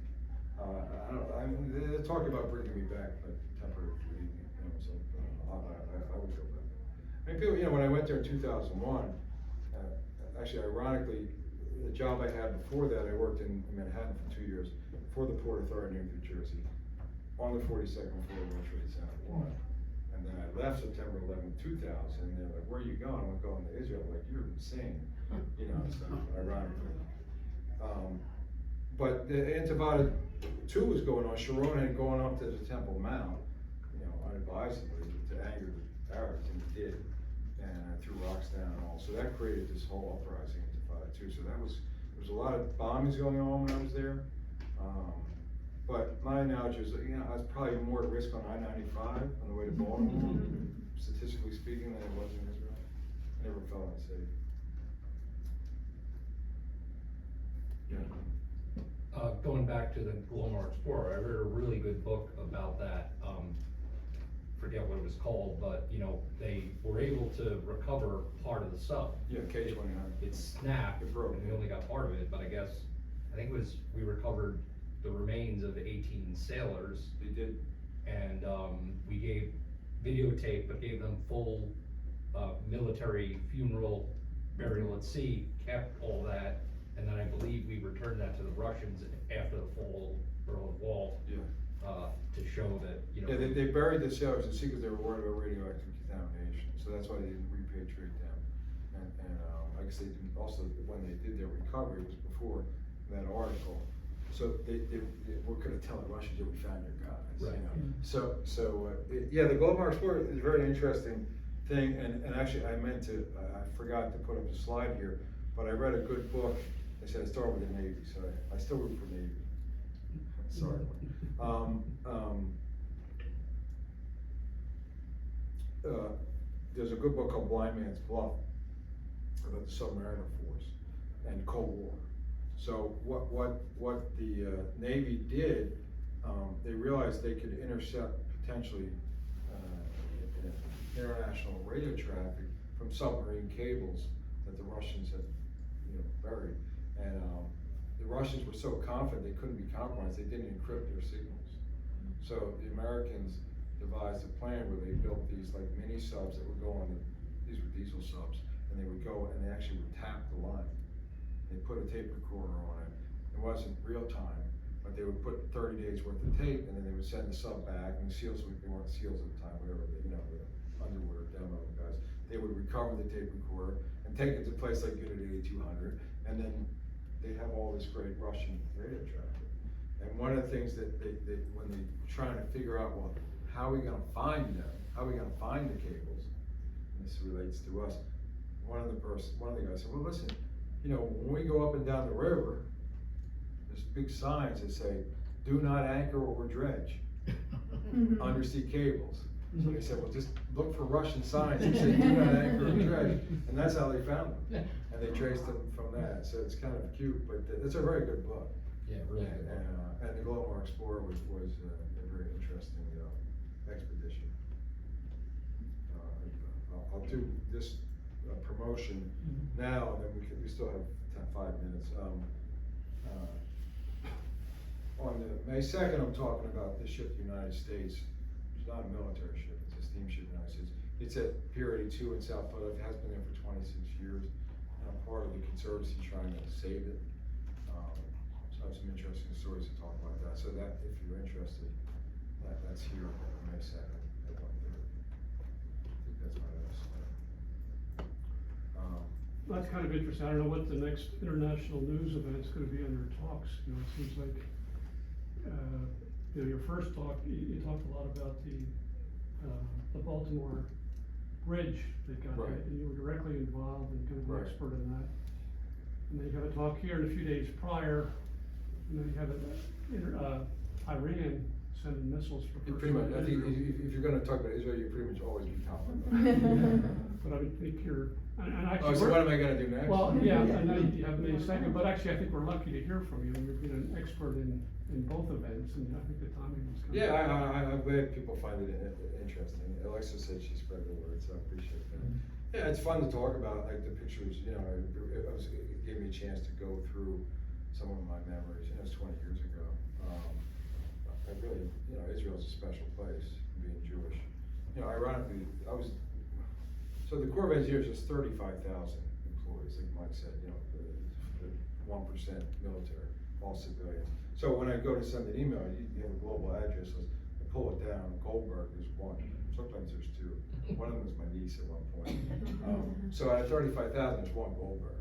I don't know, they're talking about bringing me back, but temporary for the evening, so I would go back. I mean, people, when I went there in 2001, actually, ironically, the job I had before that, I worked in Manhattan for 2 years for the Port Authority of New Jersey on the 42nd floor of World Trade Center 1. And then I left September 11, 2000, and they're like, where are you going? I'm going to Israel. I'm like, you're insane. So ironically. But the Intifada 2 was going on. Sharon had gone up to the Temple Mount, unadvisedly to anger the Arabs, and he did. And threw rocks down and all. So that created this whole uprising Intifada 2. So there was a lot of bombings going on when I was there. But my analogy is, I was probably more at risk on I-95 on the way to Baltimore, statistically speaking, than it was in Israel. I never felt unsafe. Yeah. Going back to the Glomar Explorer, I read a really good book about that. Forget what it was called, but they were able to recover part of the sub. Yeah, K-29. It snapped, It broke. and we only got part of it, but I think we recovered the remains of 18 sailors. They did. And we gave videotape, but gave them full military funeral burial at sea, kept all that, and then I believe we returned that to the Russians after the fall of the Berlin Wall. Yeah. To show that, Yeah, they buried the sailors at sea because they were worried about radioactive contamination. So that's why they didn't repatriate them. And I guess they didn't, also, when they did their recovery, it was before that article. So they were going to tell the Russians that we found your guys. Right. So the Glomar Explorer is a very interesting thing. And actually, I forgot to put up a slide here, but I read a good book. They said I started with the Navy, so I still root for Navy. Sorry. There's a good book called Blind Man's Bluff about the Submariner Force and Cold War. So what the Navy did, they realized they could intercept potentially international radio traffic from submarine cables that the Russians had, buried. And the Russians were so confident they couldn't be compromised, they didn't encrypt their signals. So the Americans devised a plan where they built these like mini subs that would go on these were diesel subs, and they would go and they actually would tap the line. They put a tape recorder on it. It wasn't real time, but they would put 30 days worth of tape, and then they would send the sub back, and the SEALs, they weren't SEALs at the time, whatever, the underwater demo guys, they would recover the tape recorder and take it to a place like Unit 8200, and then they have all this great Russian radio traffic. And one of the things that when they're trying to figure out, well, how are we gonna find them? How are we gonna find the cables? And this relates to us. One of the guys said, well, listen, when we go up and down the river, there's big signs that say, do not anchor or dredge undersea cables. So they said, well, just look for Russian signs that say, do not anchor or dredge. And that's how they found them. And they traced them from that. So it's kind of cute, but it's a very good book. Yeah, really good. And the Global Explorer was a very interesting expedition. I'll do this promotion now, and then we still have 5 minutes. On the May 2nd, I'm talking about the ship, the United States. It's not a military ship, it's a steamship, United States. It's at Pier 82 in South Philadelphia, has been there for 26 years. And I'm part of the conservancy trying to save it. So I have some interesting stories to talk about that. So that, if you're interested, that's here on May 2nd at 1:30. I think that's my last. That's kind of interesting. I don't know what the next international news event's gonna be under talks. It seems like, your first talk, you talked a lot about the Baltimore Bridge that got Right. hit, and you were directly involved and kind of an Right. expert in that. And then you have a talk here in a few days prior, and then you have Iran sending missiles for. Pretty much, I think if you're gonna talk about Israel, you pretty much always be talking about But I think you're, and actually. Oh, so what am I gonna do next? Well, yeah, and then you have May 2nd, but actually I think we're lucky to hear from you, and you've been an expert in both events, and I think the timing was kind of. Yeah, I'm glad people find it interesting. Alexa said she spread the word, so I appreciate that. Yeah, it's fun to talk about, like the pictures, it gave me a chance to go through some of my memories, it was 20 years ago. I really, Israel's a special place, being Jewish. Ironically, so the Corps of Engineers is 35,000 employees, like Mike said, the 1% military, all civilians. So when I go to send an email, you have a global address list, I pull it down, Goldberg is one, sometimes there's two. One of them was my niece at one point. So out of 35,000, there's one Goldberg.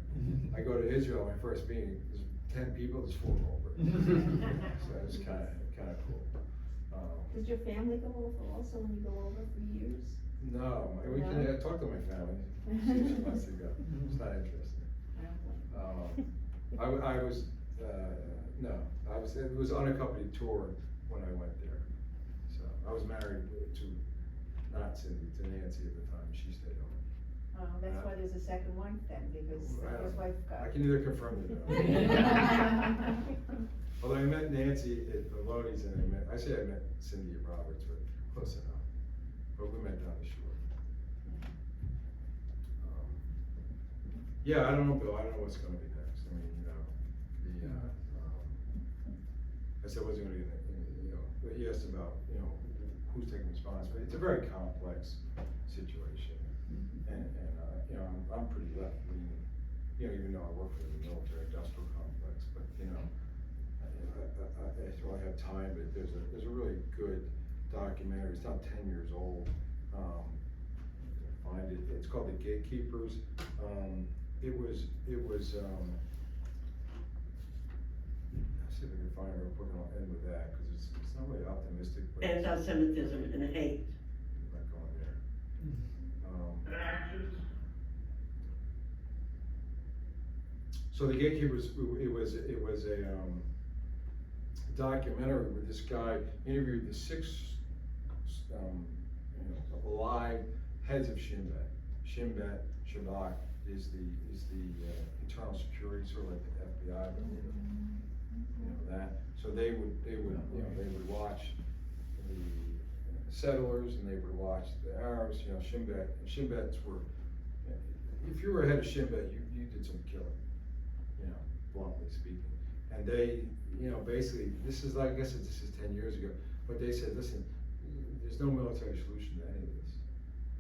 I go to Israel, my first meeting, there's 10 people, there's 4 Goldberg. So it's kind of cool. Does your family go over also when you go over for years? No, I talk to my family, see if she wants to go. It's not interesting. It was unaccompanied tour when I went there. So I was married to, not Cindy, to Nancy at the time, she stayed home. That's why there's a second wife then, because the first wife got. I can either confirm or deny. Although I met Nancy at Maloney's and I met Cindy at Roberts, but close enough. But we met down the shore. Yeah, I don't know, Bill, I don't know what's gonna be next. I mean, I said I wasn't gonna get, he asked about, who's taking responsibility. It's a very complex situation. And I'm pretty left leaning, even though I work for the military industrial complex, but so I have time, but there's a really good documentary, it's not 10 years old. Find it, it's called The Gatekeepers. It was see if I can find it real quick, and I'll end with that, because it's not really optimistic, but it's Anti-Semitism and hate. not going there. So The Gatekeepers, it was a documentary where this guy interviewed the 6 live heads of Shin Bet. Shin Bet, Shabak is the internal security, sort of like the FBI, but that. So they would watch the settlers and they would watch the Arabs, Shin Bet. And Shin Bets were, if you were head of Shin Bet, you did some killing, bluntly speaking. And they, basically, this is 10 years ago, but they said, listen, there's no military solution to any of this.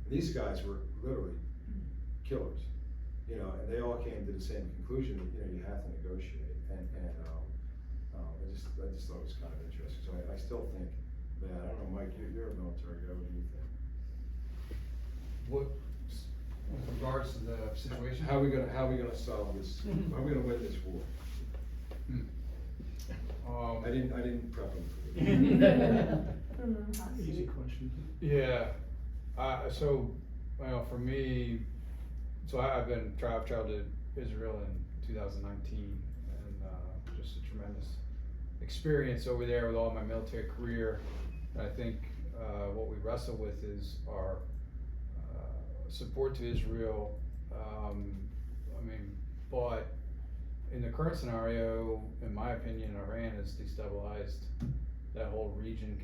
And these guys were literally killers, and they all came to the same conclusion that, you have to negotiate. And I just thought it was kind of interesting. So I still think that, I don't know, Mike, you're a military guy, what do you think? What, with regards to the situation? How are we gonna solve this? How are we gonna win this war? I didn't prep him for this. Easy question. Yeah, so, well, for me, so I've traveled to Israel in 2019, and just a tremendous experience over there with all my military career. And I think what we wrestle with is our support to Israel. But in the current scenario, in my opinion, Iran has destabilized that whole region,